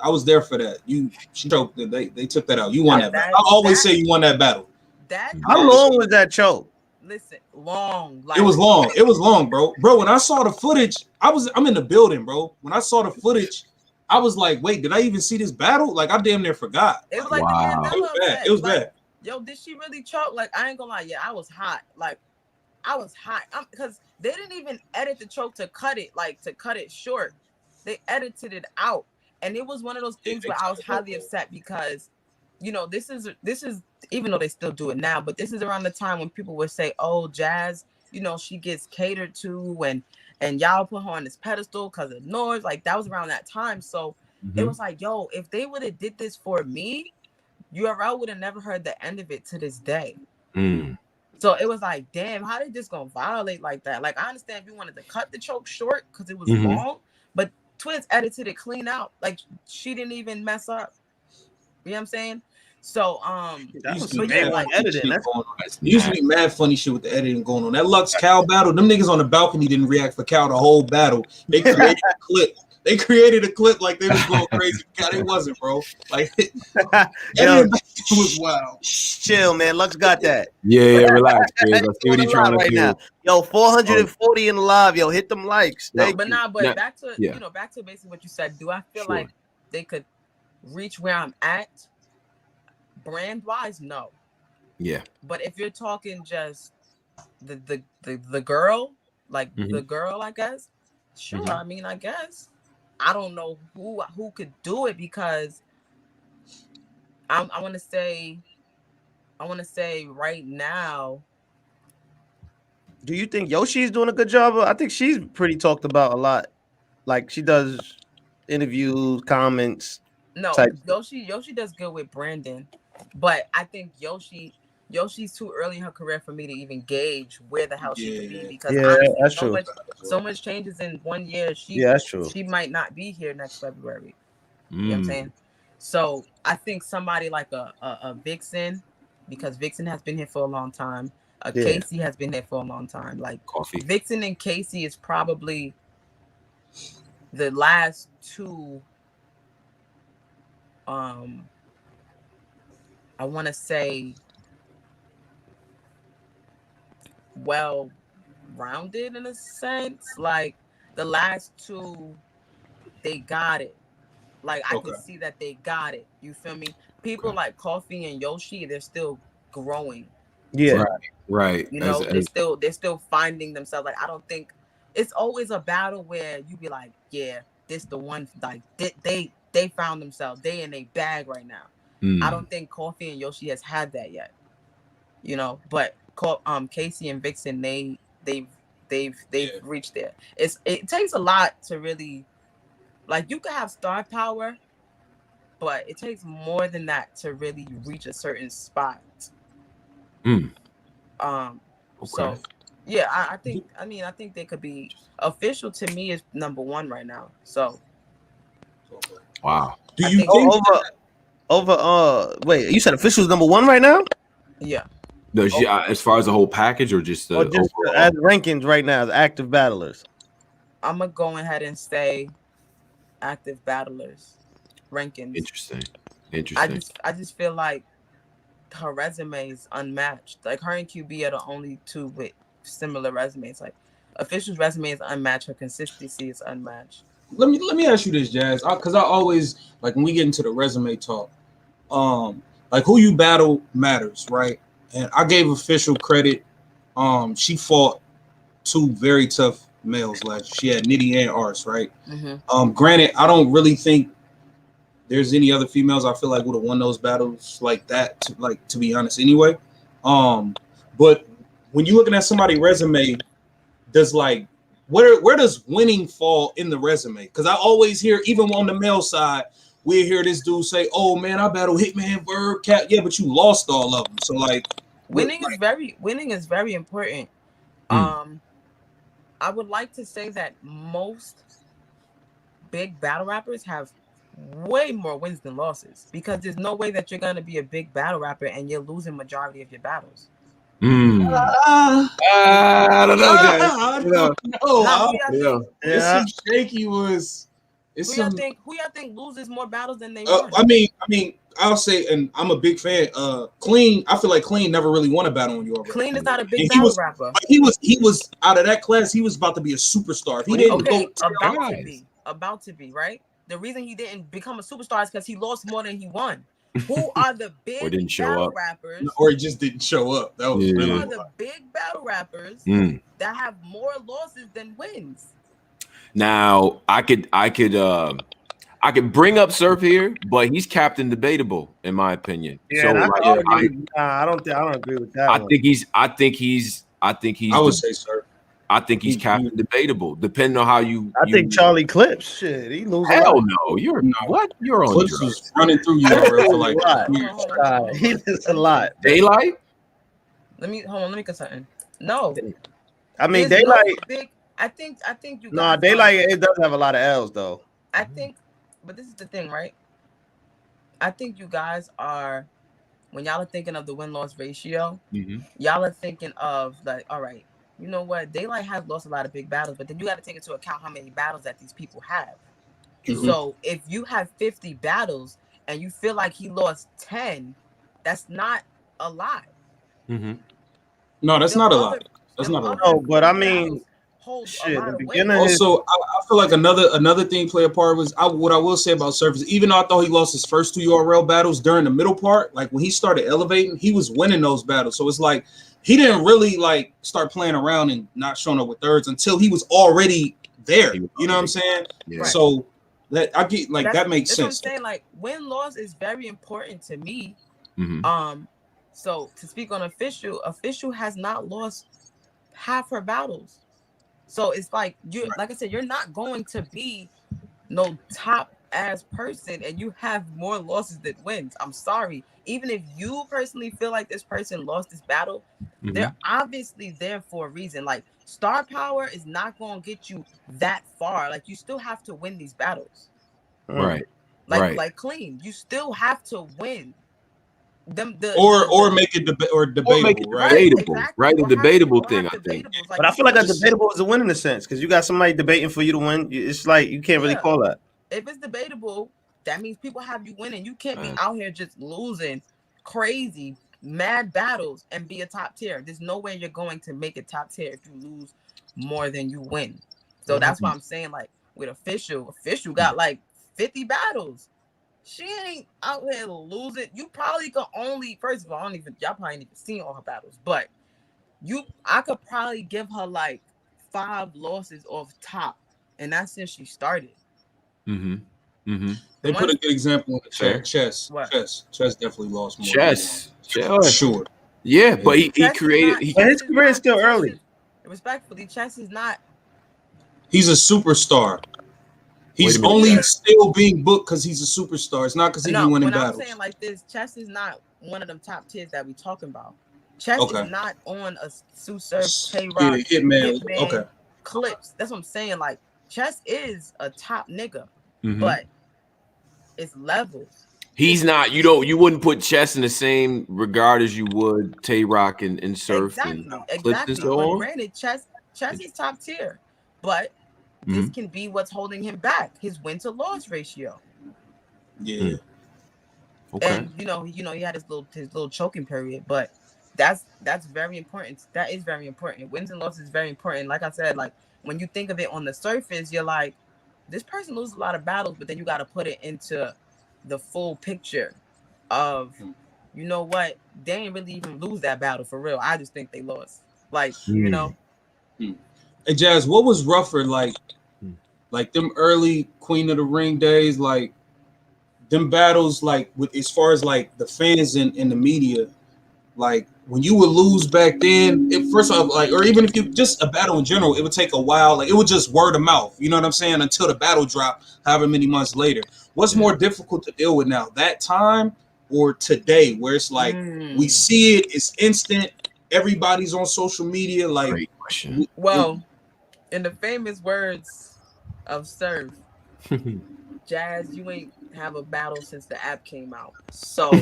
I was there for that. She choked it. They took that out. You won that battle. I always say you won that battle. How long was that choke? Listen, long. Like, it was long. It was long, bro. Bro, when I saw the footage, I'm in the building, bro. When I saw the footage, I was like, wait, did I even see this battle? Like I damn near forgot. It was like wow. the it was bad. It was bad. Yo, did she really choke? Like I ain't gonna lie. Yeah, I was hot. Like I was hot because they didn't even edit the choke to cut it short. They edited it out, and it was one of those things where I was highly upset because, you know, this is even though they still do it now, but this is around the time when people would say, "Oh, Jazz, you know, she gets catered to, and y'all put her on this pedestal because of noise." Like that was around that time, so it was like, yo, if they would have did this for me, URL would have never heard the end of it to this day. So it was like, damn, how they just gonna violate like that? Like, I understand if you wanted to cut the choke short because it was long, but Twins edited it clean out. Like, she didn't even mess up. You know what I'm saying? So, used to be mad funny shit with the editing going on. That Lux Cal battle, them niggas on the balcony didn't react for Cal the whole battle. They created a clip. They created a clip like they was going crazy. God, it wasn't, bro. Like, it was wild. Chill, man. Lux got that. Yeah, relax, Chris. Let's see what he's trying to do. Now. Yo, 440 in the live. Yo, hit them likes. But back to back to basically what you said. Do I feel like they could reach where I'm at brand wise? No. Yeah. But if you're talking just the girl, like the girl, I guess. Sure. I mean, I guess. I don't know who could do it because I want to say right now. Do you think Yoshi's doing a good job? I think she's pretty talked about a lot. Like she does interviews, comments. No, Yoshi does good with Brandon, but I think Yoshi's too early in her career for me to even gauge where the hell she could be because honestly, that's true. So much changes in 1 year. That's true. She might not be here next February. You know what I'm saying? So I think somebody like a Viixen, because Viixen has been here for a long time. Casey has been here for a long time. Like Viixen and Casey is probably the last two. I want to say well-rounded in a sense. Like the last two, they got it. Like I could see that they got it. You feel me? People like Coffee and Yoshi, they're still growing. Yeah, right. You know, they're still finding themselves. Like I don't think it's always a battle where you be like, yeah, this the one. Like they found themselves. They in a bag right now. I don't think Coffee and Yoshi has had that yet. You know, but Casey and Viixen, they've reached there. It takes a lot to really, like, you can have star power, but it takes more than that to really reach a certain spot. So yeah, I think they could be official. To me is number one right now. So wow. Do you think wait, you said official's number one right now? Yeah. No, as far as the whole package or just the as rankings right now, the active battlers. I'm gonna go ahead and say active battlers rankings. Interesting. I just feel like her resume is unmatched. Like her and QB are the only two with similar resumes. Like official's resume is unmatched. Her consistency is unmatched. Let me ask you this, Jazz, because I always like when we get into the resume talk, like who you battle matters, right? And I gave official credit. She fought two very tough males last year. She had Nitty and Ars, right? Granted, I don't really think there's any other females I feel like would have won those battles like that. To be honest, anyway. But when you're looking at somebody's resume, does like where does winning fall in the resume? Because I always hear, even on the male side, we hear this dude say, "Oh man, I battled Hitman, Verb, Cat." Yeah, but you lost all of them. So like, winning is very important. I would like to say that most big battle rappers have way more wins than losses, because there's no way that you're gonna be a big battle rapper and you're losing majority of your battles. I don't know, guys. I don't know. Now, who y'all think? It's some shaky was. It's Who y'all some. think loses more battles than they I won? mean, I'll say, and I'm a big fan. Clean. I feel like Clean never really won a battle on URL. Clean is not a big And battle rapper. He was out of that class. He was about to be a superstar. If he didn't go about to be right. The reason he didn't become a superstar is because he lost more than he won. Who are the big battle rappers? Or he just didn't show up. That was Who are the big battle rappers that have more losses than wins? Now I could bring up Surf here, but he's captain debatable in my opinion. Yeah, so I don't agree with that. I think he's. I would say Surf. I think he's captain debatable, depending on how you. I think Charlie Clips. Shit, he loses. Hell no, you're what? You're on Clips was running through URL for like years. He does a lot. Daylight. Let me get something. No, I mean Daylight. I think you. Daylight it does have a lot of L's though. I think, but this is the thing, right? I think you guys are, when y'all are thinking of the win-loss ratio, y'all are thinking of like, all right, you know what? Daylight has lost a lot of big battles, but then you got to take into account how many battles that these people have. So if you have 50 battles and you feel like he lost 10, that's not a lot. No, that's not a lot. That's not a lot. No, but I mean, shit. The beginning. Also, I feel like another thing play a part was what I will say about Surf is, even though I thought he lost his first 2 URL battles during the middle part, like when he started elevating, he was winning those battles. So it's like he didn't really like start playing around and not showing up with thirds until he was already there. You know what I'm saying? Yeah. So that I get like that makes sense. What I'm saying, like win-loss is very important to me. So to speak on official has not lost half her battles. So it's like like I said, you're not going to be no top ass person and you have more losses than wins. I'm sorry. Even if you personally feel like this person lost this battle, they're obviously there for a reason. Like star power is not going to get you that far. Like you still have to win these battles. Right. Like Clean, you still have to win. Or make it debatable, right? Right, a debatable thing, I think. But I feel like a debatable is a win in a sense because you got somebody debating for you to win. It's like you can't really call that. If it's debatable, that means people have you winning. You can't be out here just losing crazy, mad battles and be a top tier. There's no way you're going to make it top tier if you lose more than you win. So that's why I'm saying, like, with official got like 50 battles. She ain't out here losing. You probably could only, first of all, y'all probably ain't even seen all her battles, but I could probably give her like 5 losses off top, and that's since she started. They put a good example in the chat. Chess definitely lost more. Chess, sure. Yeah, but he created. His career is still early. Respectfully, Chess is not. He's a superstar. He's only still being booked because he's a superstar. It's not because he's winning battles. I'm saying like this, Chess is not one of them top tiers that we talking about. Chess is not on a Sue Surf, Tay-Rock, Hitman, Clips. That's what I'm saying. Like Chess is a top nigga, but it's levels. He's not. You wouldn't put Chess in the same regard as you would Tay-Rock and Surf and Clips and so on. Granted, Chess is top tier, but this can be what's holding him back, his win to loss ratio. Yeah. Okay. And he had his little choking period, but that's very important. That is very important. Wins and losses is very important. Like I said, like when you think of it on the surface, you're like, this person loses a lot of battles, but then you got to put it into the full picture of, you know what, they ain't really even lose that battle for real. I just think they lost. Like, Hey Jazz, what was rougher, like them early Queen of the Ring days, like them battles, like with as far as like the fans and the media, like when you would lose back then, first off, like, or even if you just a battle in general, it would take a while, like it would just word of mouth, you know what I'm saying, until the battle dropped, however many months later. What's more difficult to deal with now, that time or today, where it's like we see it, it's instant, everybody's on social media, like. Great question. Well, in the famous words of Surf, Jazz, you ain't have a battle since the app came out. So I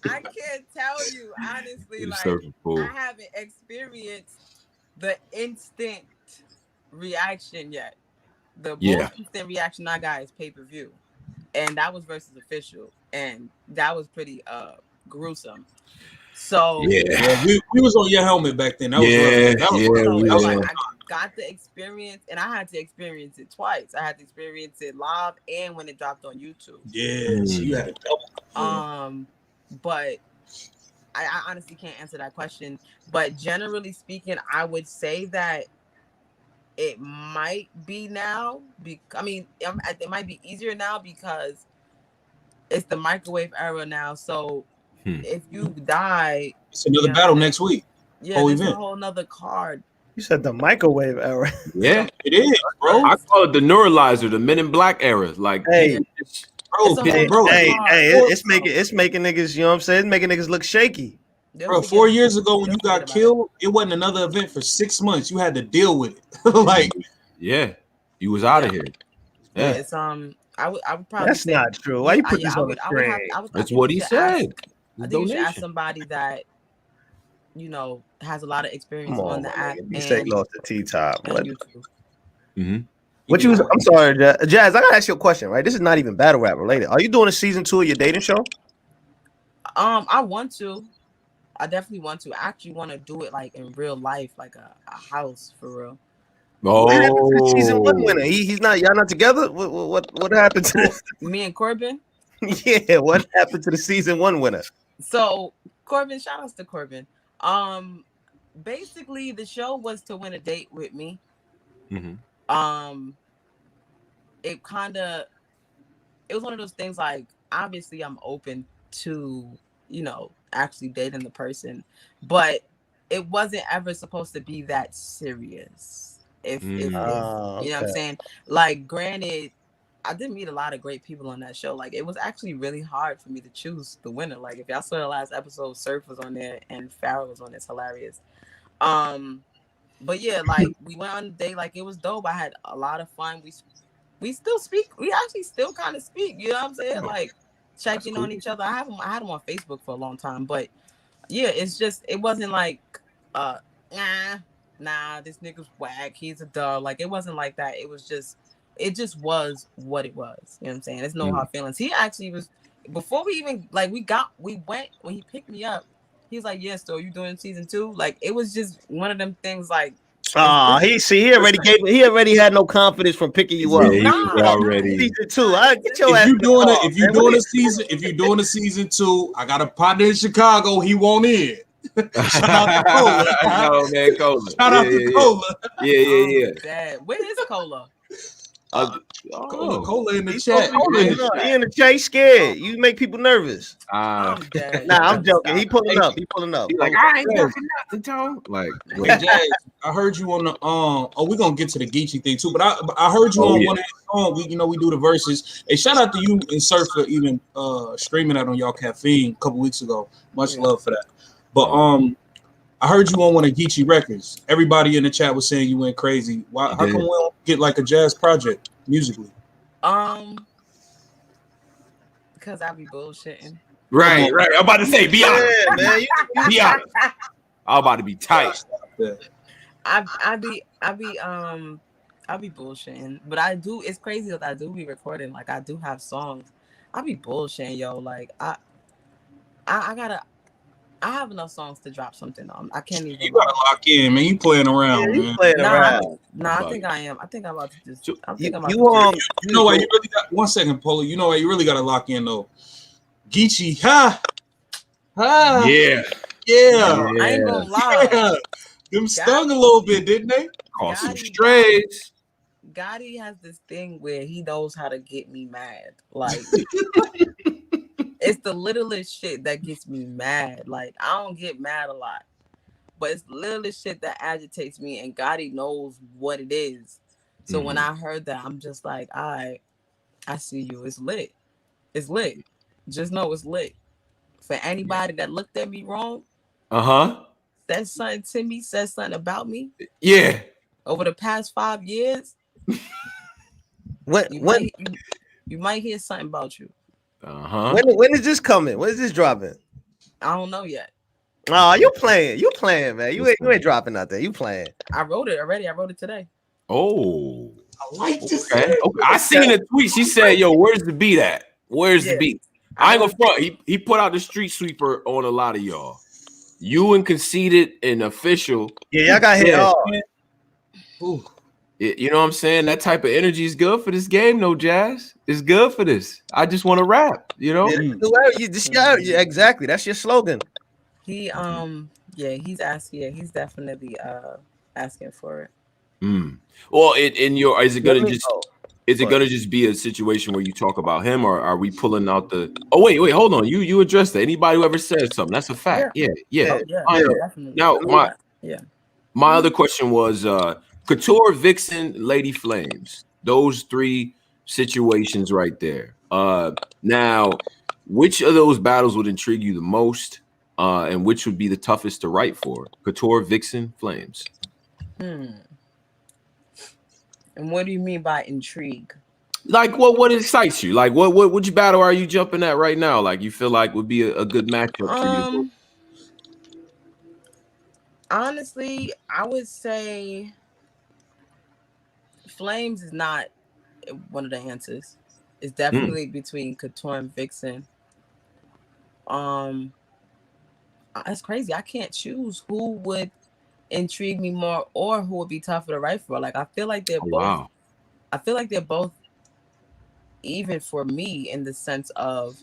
can't like, surfing pool. I haven't experienced the instant reaction yet. The most instant reaction I got is pay-per-view, and that was versus official, and that was pretty gruesome. So we was on your helmet back then. That was rough. That was rough. So That it's was like rough. I got the experience, and I had to experience it twice. I had to experience it live and when it dropped on YouTube. Yeah, so you had a double. But I honestly can't answer that question. But generally speaking, I would say that it might be now. It might be easier now because it's the microwave era now. So if you die, it's another battle next week. Yeah, there's a whole nother card. You said the microwave era. Yeah, it is, bro. I call it the neuralizer, the Men in Black era. Like, hey, it's making niggas. You know what I'm saying? It's making niggas look shaky. Bro, 4 years ago when you got killed, it wasn't another event for 6 months. You had to deal with it. Like, you was out of here. Yeah, it's I would probably. That's not true. Why you put this on the screen? That's what he said. I think you should ask somebody that has a lot of experience on the app. You say lost the T-top. What? What you was? I'm sorry, Jazz. I gotta ask you a question. Right, this is not even battle rap related. Are you doing a season 2 of your dating show? I want to. I definitely want to. I actually want to do it like in real life, like a house for real. What happened to the season 1 winner? He's not. Y'all not together. What happened to me and Corbin? Yeah, what happened to the season 1 winner? So Corbin, shout outs to Corbin. Basically the show was to win a date with me. It was one of those things like obviously I'm open to actually dating the person, but it wasn't ever supposed to be that serious. If you know what I'm saying, like granted I did meet a lot of great people on that show. Like it was actually really hard for me to choose the winner. Like if y'all saw the last episode, Surf was on there and Farrah was on there. It's hilarious. But yeah, like we went on a date, like it was dope. I had a lot of fun. We still speak. We actually still kind of speak. You know what I'm saying? Like checking on each other. I had him on Facebook for a long time, but yeah, it wasn't like nah, this nigga's whack. He's a dog. Like it wasn't like that. It just was what it was. You know what I'm saying? There's no hard feelings. He actually was before we even like we went when he picked me up. He's like, "Yeah, so you doing season 2?" Like it was just one of them things. Like, he already had no confidence from picking you up. Already season 2. I get your ass. If you doing a season 2, I got a partner in Chicago. He won't in. Shout out to Cola. Shout out to Cola. Yeah. Dad, where is Cola? Cola in the chat. He in the chat. He's scared. You make people nervous. I'm dead. Nah, I'm joking. He pulling up. He's like, I ain't talking nothing, Tom. Like, hey, Jazz, I heard you on the we're gonna get to the Geechi thing too, but I heard you on one of the songs. We do the verses. Hey, shout out to you and Surf for even streaming that on y'all caffeine a couple weeks ago. Much love for that. But I heard you on one of Geechi records. Everybody in the chat was saying you went crazy. Why? How come we don't get like a jazz project musically? Because I be bullshitting. Right. I'm about to say, be honest. Yeah, man. Be honest. I'm about to be tight. I be bullshitting, but I do. It's crazy that I do be recording. Like I do have songs. I be bullshitting, yo. Like I have enough songs to drop something on. I can't even. You gotta lock in, man. You playing around, man. I think I am. I think I'm about to just. You know why you really got 1 second, Polo. You know why you really gotta lock in though. Geechi, Yeah. I ain't gonna lie. Yeah. Them stung a little bit, didn't they? Caught some strays. Gotti has this thing where he knows how to get me mad. Like it's the littlest shit that gets me mad. Like I don't get mad a lot, but it's the littlest shit that agitates me, and Gotti knows what it is. So when I heard that, I'm just like, I see you. It's lit. It's lit. Just know it's lit. For anybody that looked at me wrong, said something to me, said something about me. Yeah. Over the past 5 years, you might hear something about you. When is this coming? When is this dropping? I don't know yet. Oh, you playing, man. You ain't dropping nothing. You playing. I wrote it already. I wrote it today. Oh, I like this. okay. I seen a tweet. She said, "Yo, where's the beat at? Where's the beat?" I ain't gonna front. He put out the street sweeper on a lot of y'all. You and Conceited and Official. Yeah, y'all got hit hard. You know what I'm saying? That type of energy is good for this game, no Jazz. It's good for this. I just want to rap, you know? Yeah, exactly. That's your slogan. He he's asking. Yeah, he's definitely asking for it. Well, is it gonna just be a situation where you talk about him, or are we pulling out the? Oh wait, hold on. You addressed that. Anybody who ever said something, that's a fact. Yeah. Definitely. Now my other question was Couture, Viixen, Laydii Flamez. Those three situations right there. Now, which of those battles would intrigue you the most, and which would be the toughest to write for? Couture, Viixen, Flamez. And what do you mean by intrigue? Like what excites you? Like which battle are you jumping at right now? Like you feel like would be a good matchup for you? Honestly, I would say Flamez is not one of the answers. It's definitely between Couture and Viixen. It's crazy. I can't choose who would intrigue me more or who would be tougher to write for. Like I feel like they're both. Wow. I feel like they're both even for me in the sense of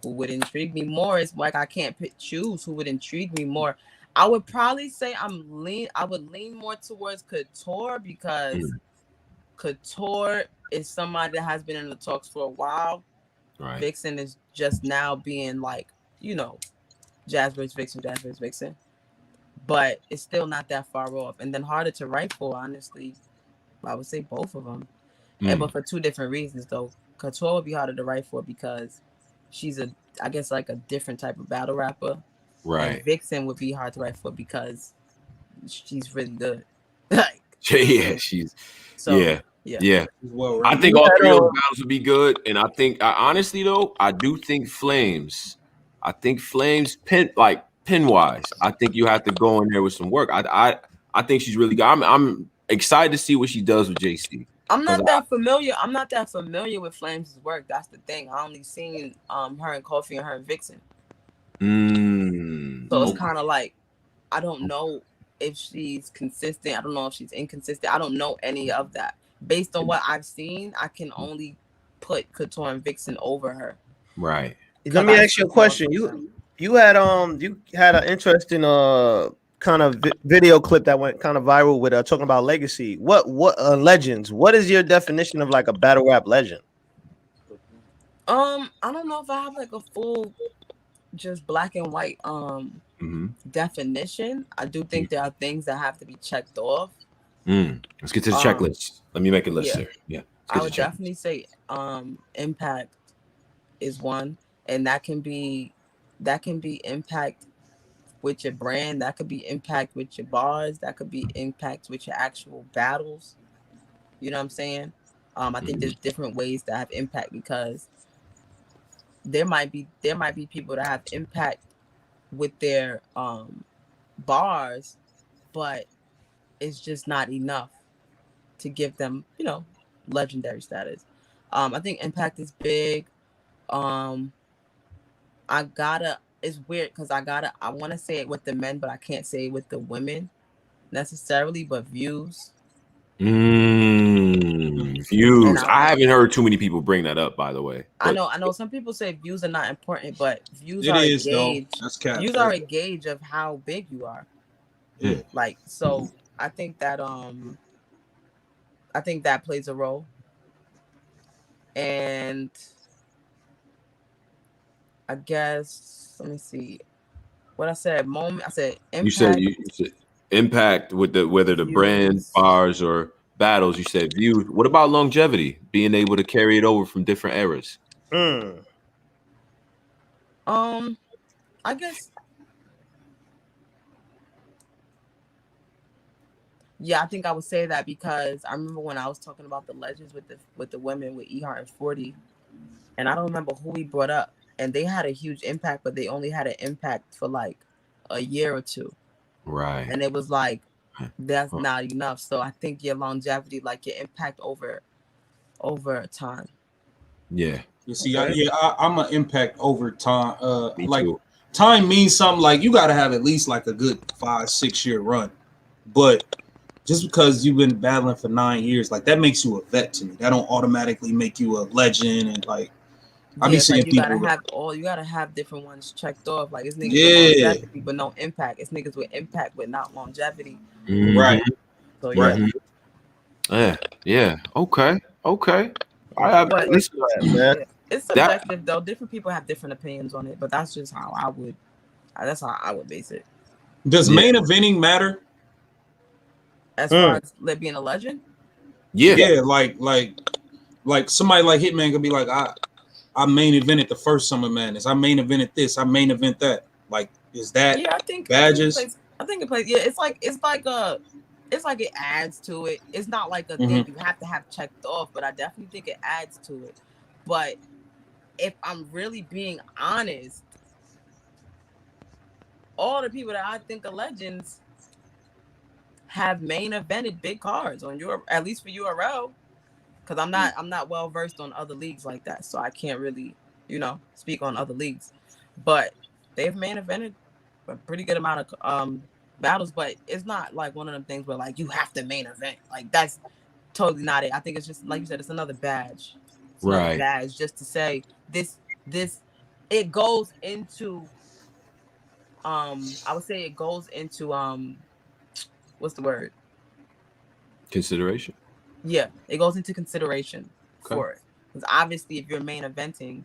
who would intrigue me more. It's like I can't choose who would intrigue me more. I would probably say I would lean more towards Couture because Couture is somebody that has been in the talks for a while. Right. Viixen is just now being like, Jazz versus Viixen. But it's still not that far off. And then harder to write for, honestly, I would say both of them. But for two different reasons, though. Couture would be harder to write for because she's I guess like a different type of battle rapper. Right. And Viixen would be hard to write for because she's really good. Like, yeah. Well, I think all three of those battles would be good. And I think honestly though, I do think Flamez pin wise, I think you have to go in there with some work. I think she's really good. I'm excited to see what she does with JC. I'm not that familiar with Flamez' work. That's the thing. I only seen her and Kofi and her and Viixen. So it's kind of like I don't know if she's consistent. I don't know if she's inconsistent. I don't know any of that. Based on what I've seen, I can only put Couture and Viixen over her. Right. Let me ask you a question. You had an interesting kind of video clip that went kind of viral with talking about legacy. What legends? What is your definition of like a battle rap legend? I don't know if I have like a full just black and white definition. I do think there are things that have to be checked off. Let's get to the checklist. Let me make a list here. Yeah. I would definitely say impact is one, and that can be impact with your brand, that could be impact with your bars, that could be impact with your actual battles. You know what I'm saying? I think there's different ways to have impact because there might be people that have impact with their bars, but it's just not enough to give them, legendary status. I think impact is big. It's weird because I want to say it with the men, but I can't say it with the women necessarily, but views. Views. I haven't heard too many people bring that up, by the way. But I know some people say views are not important, but views are a gauge. Views are a gauge of how big you are. Yeah. Like, so I think that plays a role. And I guess, let me see what I said. I said impact. You said impact with whether the brand, bars, or battles. You said views. What about longevity? Being able to carry it over from different eras. I guess. Yeah, I think I would say that because I remember when I was talking about the legends with the women with E-Heart and 40, and I don't remember who we brought up. and they had a huge impact, but they only had an impact for like a year or two. Right. And it was like, that's not enough. So I think your longevity, like your impact over time. Yeah. You see, I'm an impact over time. Me Like too. time means something. Like you got to have at least like a good 5-6 year run. But just because you've been battling for 9 years, like that makes you a vet to me. That don't automatically make you a legend. And like I be seeing like you people. you gotta have different ones checked off. Like it's niggas with longevity but no impact. It's niggas with impact but not longevity. Mm-hmm. Right. So yeah. Mm-hmm. Yeah. Okay. It's subjective though. Different people have different opinions on it, but that's just how I would base it. Does main eventing matter? As far as being a legend? Yeah, like somebody like Hitman could be like, I main evented the first Summer Madness. I main evented this. I main event that. Like, is that badges? I think it plays. Yeah, it's like it adds to it. It's not like a thing you have to have checked off, but I definitely think it adds to it. But if I'm really being honest, all the people that I think are legends have main evented big cards on at least for URL. Because I'm not well versed on other leagues like that, so I can't really, speak on other leagues. But they've main evented a pretty good amount of battles, but it's not like one of them things where like you have to main event. Like that's totally not it. I think it's just like you said, it's another badge. Another badge just to say this. It goes into I would say it goes into what's the word? Consideration. Yeah, it goes into consideration for it. Because obviously, if you're main eventing,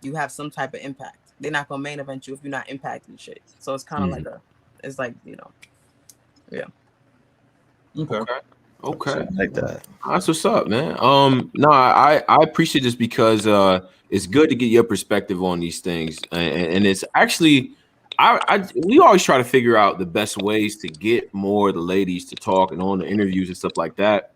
you have some type of impact. They're not gonna main event you if you're not impacting shit. So it's kind of like yeah. Okay. Like that. That's what's up, man. No, I appreciate this because it's good to get your perspective on these things, and it's actually we always try to figure out the best ways to get more of the ladies to talk and on the interviews and stuff like that.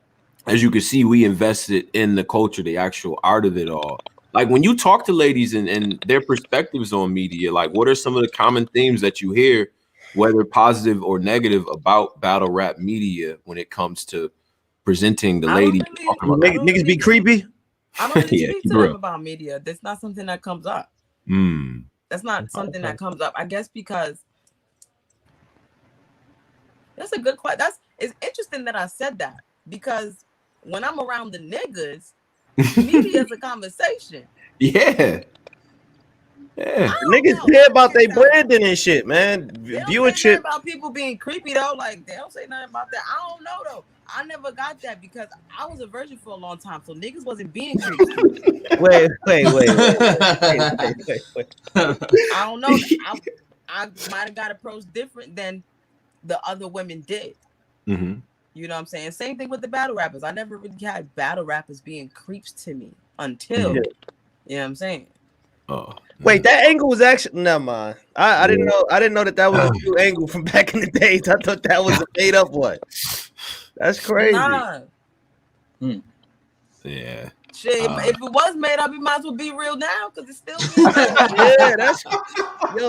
As you can see, we invested in the culture, the actual art of it all. Like when you talk to ladies and their perspectives on media, like what are some of the common themes that you hear, whether positive or negative, about battle rap media when it comes to presenting the lady? Niggas be creepy. I don't really speak to them about media. That's not something that comes up. That's not something that comes up. I guess because that's a good question. It's interesting that I said that because when I'm around the niggas, media is a conversation. Yeah. Niggas care about their branding and shit, man. Viewership about people being creepy though. Like they don't say nothing about that. I don't know though. I never got that because I was a virgin for a long time, so niggas wasn't being creepy. Wait. I don't know. I might have got approached different than the other women did. You know what I'm saying? Same thing with the battle rappers. I never really had battle rappers being creeps to me until, you know what I'm saying? Oh, wait, that angle was actually never mind. I didn't know that was a true angle from back in the days. I thought that was a made up one. That's crazy. Nah. Yeah. Shit, if it was made up, it might as well be real now because it's still yeah,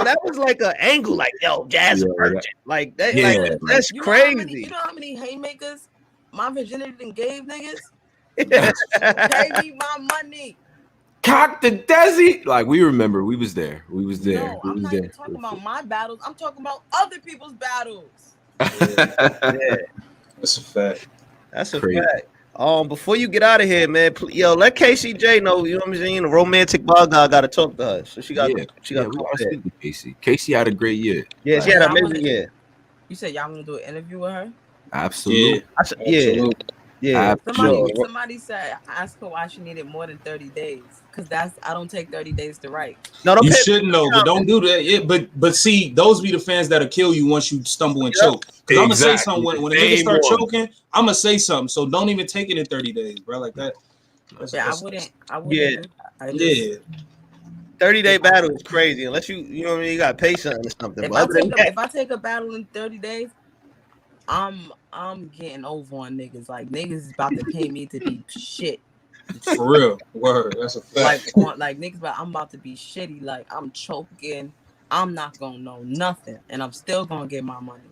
that was like an angle, like Jazz virgin. Like that, that's crazy. You know how many haymakers my virginity done gave niggas? Pay me my money. Cock the Desi. Like we remember, we was there. No, I'm not even talking about my battles. I'm talking about other people's battles. Yeah. That's a fact. That's a fact. Before you get out of here, man, let KCJ know. You know what I'm saying? The romantic bug guy got to talk to her, so she got. We gotta speak to Casey. Casey had a great year. Yeah, she had an amazing year. You said y'all want to do an interview with her? Absolutely. Yeah. Somebody said ask her why she needed more than 30 days. Because I don't take 30 days to write. No, you shouldn't know, but don't do that. Yeah, but see, those be the fans that'll kill you once you stumble and choke. Because I'm gonna say something when a nigga start choking, I'm gonna say something. So don't even take it in 30 days, bro. Like that. I wouldn't. Yeah. 30-day battle is crazy unless you know what I mean. You got to pay something or something. If I take a battle in 30 days, I'm getting over on niggas. Like niggas is about to pay me to be shit. For real, word. That's a fact. Like niggas, but I'm about to be shitty. Like I'm choking. I'm not gonna know nothing, and I'm still gonna get my money.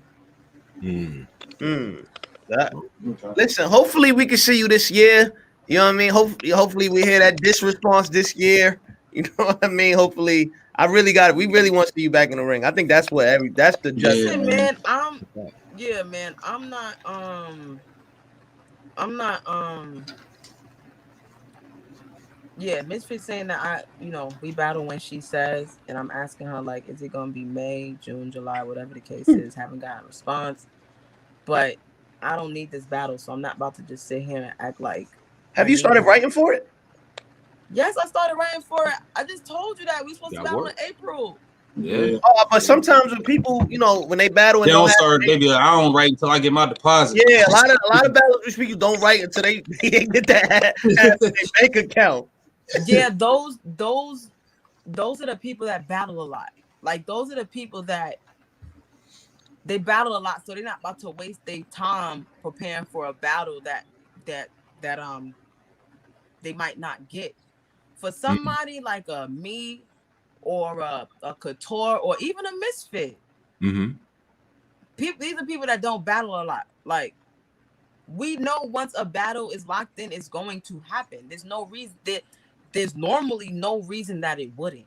Listen, hopefully we can see you this year. You know what I mean? Hopefully we hear that response this year. You know what I mean? Hopefully, we really want to see you back in the ring. I think that's that's the Listen, judgment. man, I'm not yeah, Misfit saying that we battle when she says, and I'm asking her like, is it gonna be May, June, July, whatever the case is? Haven't got a response, but I don't need this battle, so I'm not about to just sit here and act like. Have you started writing for it? Yes, I started writing for it. I just told you that we supposed to battle in April. Yeah. But sometimes when people, when they battle, and they don't start. They be like, I don't write until I get my deposit. Yeah, a lot of battle people don't write until they get that their bank account. Yeah, those are the people that battle a lot. Like those are the people that they battle a lot, so they're not about to waste their time preparing for a battle that they might not get. For somebody like a me or a Couture or even a Misfit, these are people that don't battle a lot. Like we know once a battle is locked in, it's going to happen. There's no reason there's normally no reason that it wouldn't.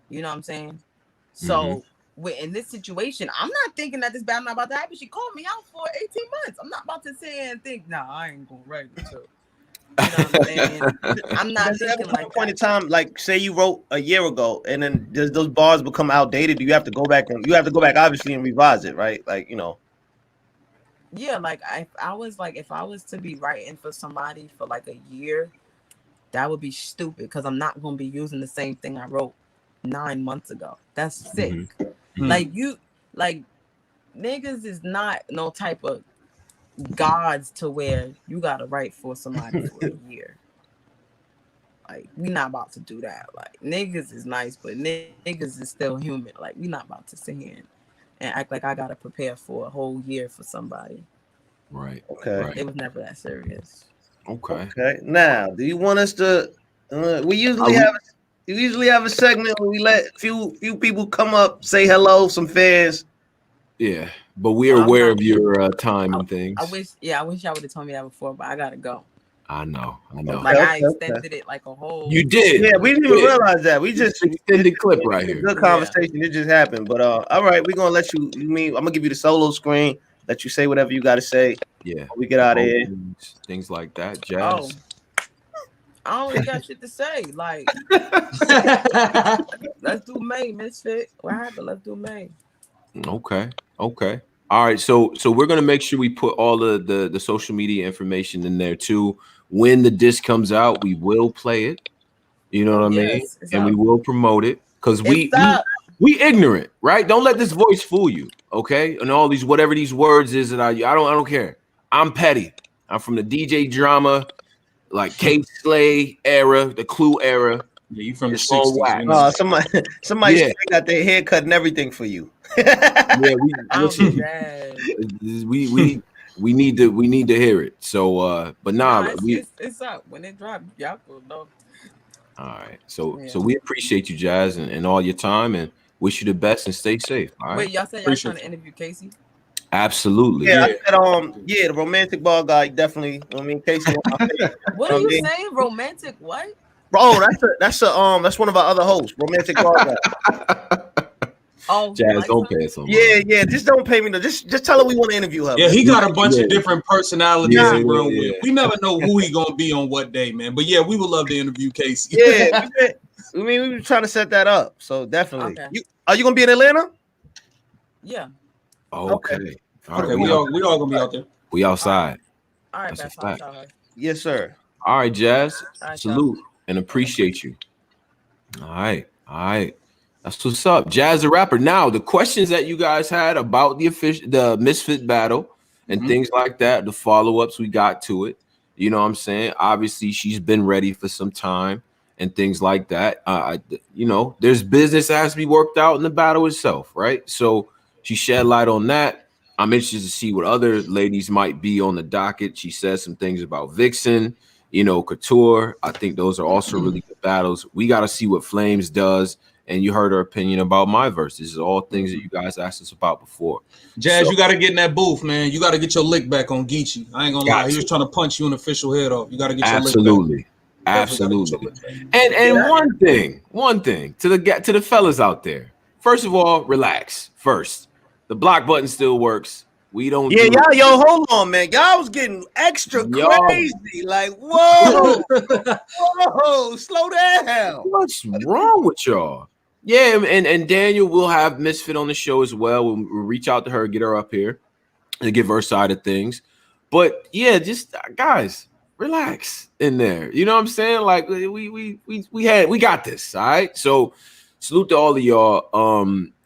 You know what I'm saying? So in this situation, I'm not thinking that this battle not about to happen. She called me out for 18 months. I'm not about to sit here and think, nah, I ain't gonna write it. So, you know what I'm saying? I'm not thinking like point in time, like say you wrote a year ago, and then does those bars become outdated? Do you have to go back obviously and revise it, right? Like Yeah, like if I was to be writing for somebody for like a year, that would be stupid because I'm not gonna be using the same thing I wrote 9 months ago. That's sick. Like niggas is not no type of gods to where you gotta write for somebody for a year. Like we not about to do that. Like niggas is nice, but niggas is still human. Like we not about to sit here and act like I gotta prepare for a whole year for somebody. Right. Okay. Right. It was never that serious. Okay. Now, do you want us to? We usually have a segment where we let few people come up, say hello, some fans. Yeah, but we are aware of your time and things. I wish y'all would have told me that before, but I gotta go. I know. Like I extended it like a whole. You did. Yeah, we didn't even realize that. We just extended clip right here. Good conversation. It just happened. But all right, we're gonna let you. I'm gonna give you the solo screen. Let you say whatever you gotta say. Yeah, we get out of here. Things like that. Jazz. I don't really got shit to say. Like, let's do May, Misfit. What happened? Let's do May. Okay. All right. So we're gonna make sure we put all the social media information in there too. When the disc comes out, we will play it. You know what I mean? And we will promote it because we ignorant, right? Don't let this voice fool you, okay? And all these whatever these words is that I don't care. I'm petty. I'm from the DJ drama, like K Slay era, the Clue era. Yeah, you from the 60s. Oh, somebody got their hair cut and everything for you. We need to hear it. So but it's up when it drops. Y'all will know. All right. So we appreciate you, Jazz, and all your time, and wish you the best and stay safe. All right. Wait, y'all said y'all trying to interview Casey? Absolutely. Yeah, I said, the romantic ball guy definitely. I mean, Casey. What are you saying? Romantic what? Bro, that's one of our other hosts, romantic ball guy. Oh, Jazz, don't pay us on. Yeah. Just don't pay me. Just tell her we want to interview her. Yeah, he got a bunch of different personalities to run with. We never know who he gonna be on what day, man. But yeah, we would love to interview Casey. Yeah, we were trying to set that up. So definitely. Okay. Are you gonna be in Atlanta? Yeah. Okay. All right. We all gonna be out there. We outside. All right. That's fine. Yes, sir. All right, Jazz. Salute and appreciate you. All right. That's what's up. Jazz the rapper. Now, the questions that you guys had about the Misfit battle and things like that, the follow-ups we got to it. You know what I'm saying? Obviously, she's been ready for some time and things like that. There's business that has to be worked out in the battle itself, right? So she shed light on that. I'm interested to see what other ladies might be on the docket. She says some things about Viixen you know, Couture. I think those are also really good battles. We got to see what Flames does. And you heard her opinion about Myverse. This is all things that you guys asked us about before. Jazz, you got to get in that booth, man. You got to get your lick back on Geechi. I ain't gonna lie, he was trying to punch you an official head off. You got to get your lick back. Absolutely. And one thing to the fellas out there. First of all, relax. First, the block button still works. We don't. Yeah, y'all, hold on, man. Y'all was getting extra crazy. Like, whoa, whoa, slow down. What's wrong with y'all? Yeah, and Daniel will have Misfit on the show as well. We'll reach out to her, get her up here, and give her side of things. But yeah, just guys, relax in there. You know what I'm saying? Like we got this. All right. So salute to all of y'all.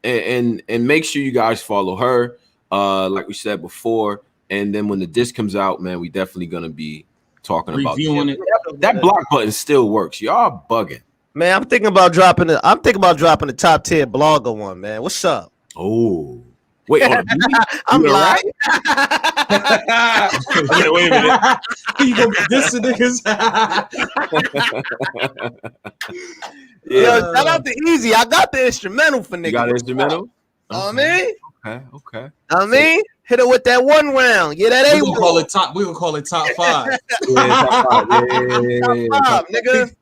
And make sure you guys follow her. Like we said before. And then when the disc comes out, man, we definitely gonna be talking reviewing about it. That block button still works. Y'all bugging. Man, I'm thinking about dropping the top tier blogger one, man. What's up? Oh, wait, hold on. I'm lying. Wait a minute. You gonna be dissing niggas? Yo, shout out to Easy. I got the instrumental for niggas. You got an instrumental? Okay. Okay. I mean, hit it with that one round. Yeah, that we gonna call it top. We gonna call it top 5. Top 5, nigga.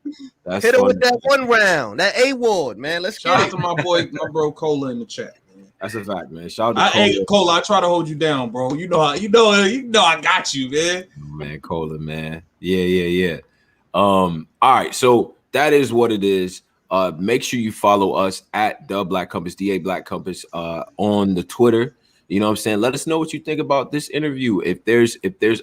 That's hit it funny. with that one round. That A-Ward, man. Let's shout get out to my bro Cola in the chat. That's a fact, man. Shout out to Cola. I try to hold you down, bro. You know I got you, man. Man, Cola, man. Yeah. All right, so that is what it is. Make sure you follow us at the Black Compass, DA Black Compass, on the Twitter. You know what I'm saying? Let us know what you think about this interview. If there's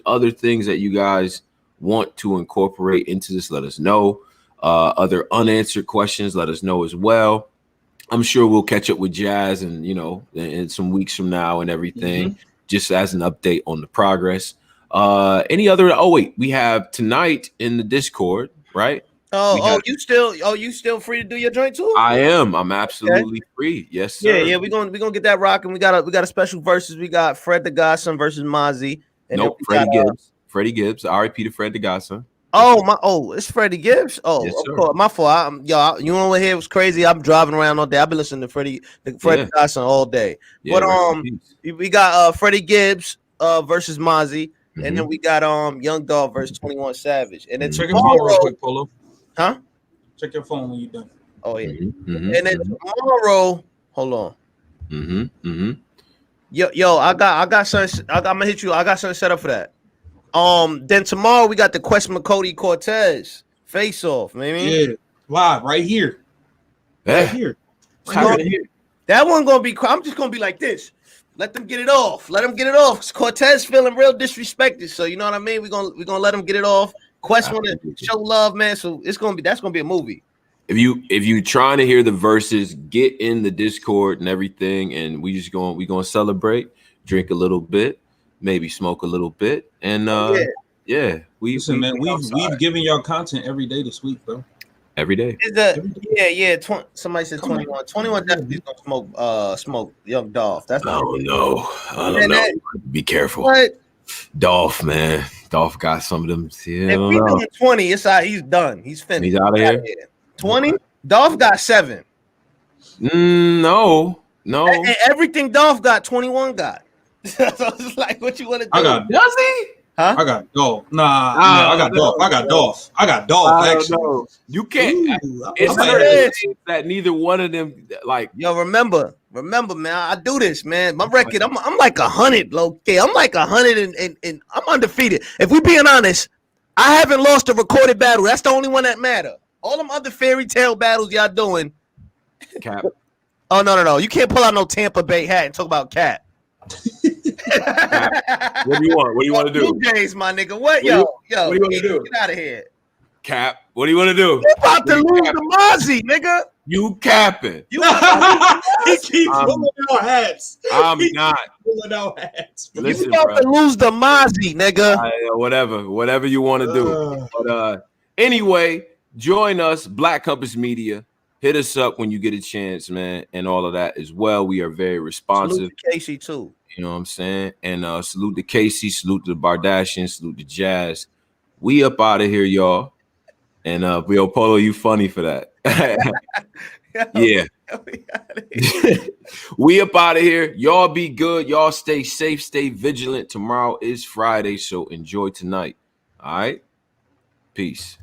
other things that you guys want to incorporate into this, let us know. Other unanswered questions, let us know as well. I'm sure we'll catch up with Jazz and, you know, in some weeks from now and everything, just as an update on the progress. Any other? Oh, wait, we have tonight in the Discord, right? You still free to do your joint too? I am. I'm absolutely free. Yes, sir. Yeah. We're gonna get that rocking. We got a special versus. We got Fred the Godson versus Mozzie. Nope, Freddie Gibbs. Freddie Gibbs. RIP to Fred the Godson. It's Freddie Gibbs. Oh, yes, of course. My fault. You know what here was crazy? I'm driving around all day. I've been listening to Fred Godson all day. Yeah, but we got Freddie Gibbs versus Mozzie, and then we got Young Dog versus 21 Savage. And then check your phone real quick, Polo. Huh? Check your phone when you're done. Oh yeah. And then tomorrow, hold on. Yo, I got something. I'm gonna hit you. I got something set up for that. Then tomorrow we got the Quest McCody Cortez face off, man. Yeah, live right here. Right here. That one gonna be. I'm just gonna be like this. Let them get it off. Let them get it off. Cortez feeling real disrespected. So you know what I mean. We're gonna let him get it off. Quest want to show love, man. So that's gonna be a movie. If you trying to hear the verses, get in the Discord and everything, and we gonna celebrate, drink a little bit, maybe smoke a little bit, and listen, man, we've given y'all content every day this week, bro. Every day. Somebody said 21. 21 definitely gonna smoke Young Dolph. That's I don't know. Be careful. What? Dolph, man. Dolph got some of them. Yeah, if we doing 20, it's out. He's done. He's finished. He's out of here. 20. Dolph got 7. No. And everything Dolph got, 21 got. So it's like, what you want to do? Does he? Huh? I got Dolph. I got Dolph. I got Dolph. Actually, you can't. It's that neither one of them like. Yo, remember, man. I do this, man. My record, I'm like 100, okay. I'm like 100 and I'm undefeated. If we being honest, I haven't lost a recorded battle. That's the only one that matter. All them other fairy tale battles y'all doing. Cap. Oh no. You can't pull out no Tampa Bay hat and talk about Cap. What do you want? What do you want to do? Blue Jays, my nigga. What do you want to do? Get out of here. Cap. What do you want to do? You about to lose to Mozzie, nigga. You capping. He keeps pulling out hats. I'm not pulling out hats. Listen, you about to lose to Mozzie, nigga. Whatever you want to do. But anyway, join us, Black Compass Media. Hit us up when you get a chance, man, and all of that as well. We are very responsive. Salute to Casey too. You know what I'm saying? And salute to Casey, salute to Bardashian, salute to Jazz. We up out of here, y'all. And Yo, Polo, you funny for that. Yeah. We up out of here. Y'all be good. Y'all stay safe, stay vigilant. Tomorrow is Friday, so enjoy tonight. All right. Peace.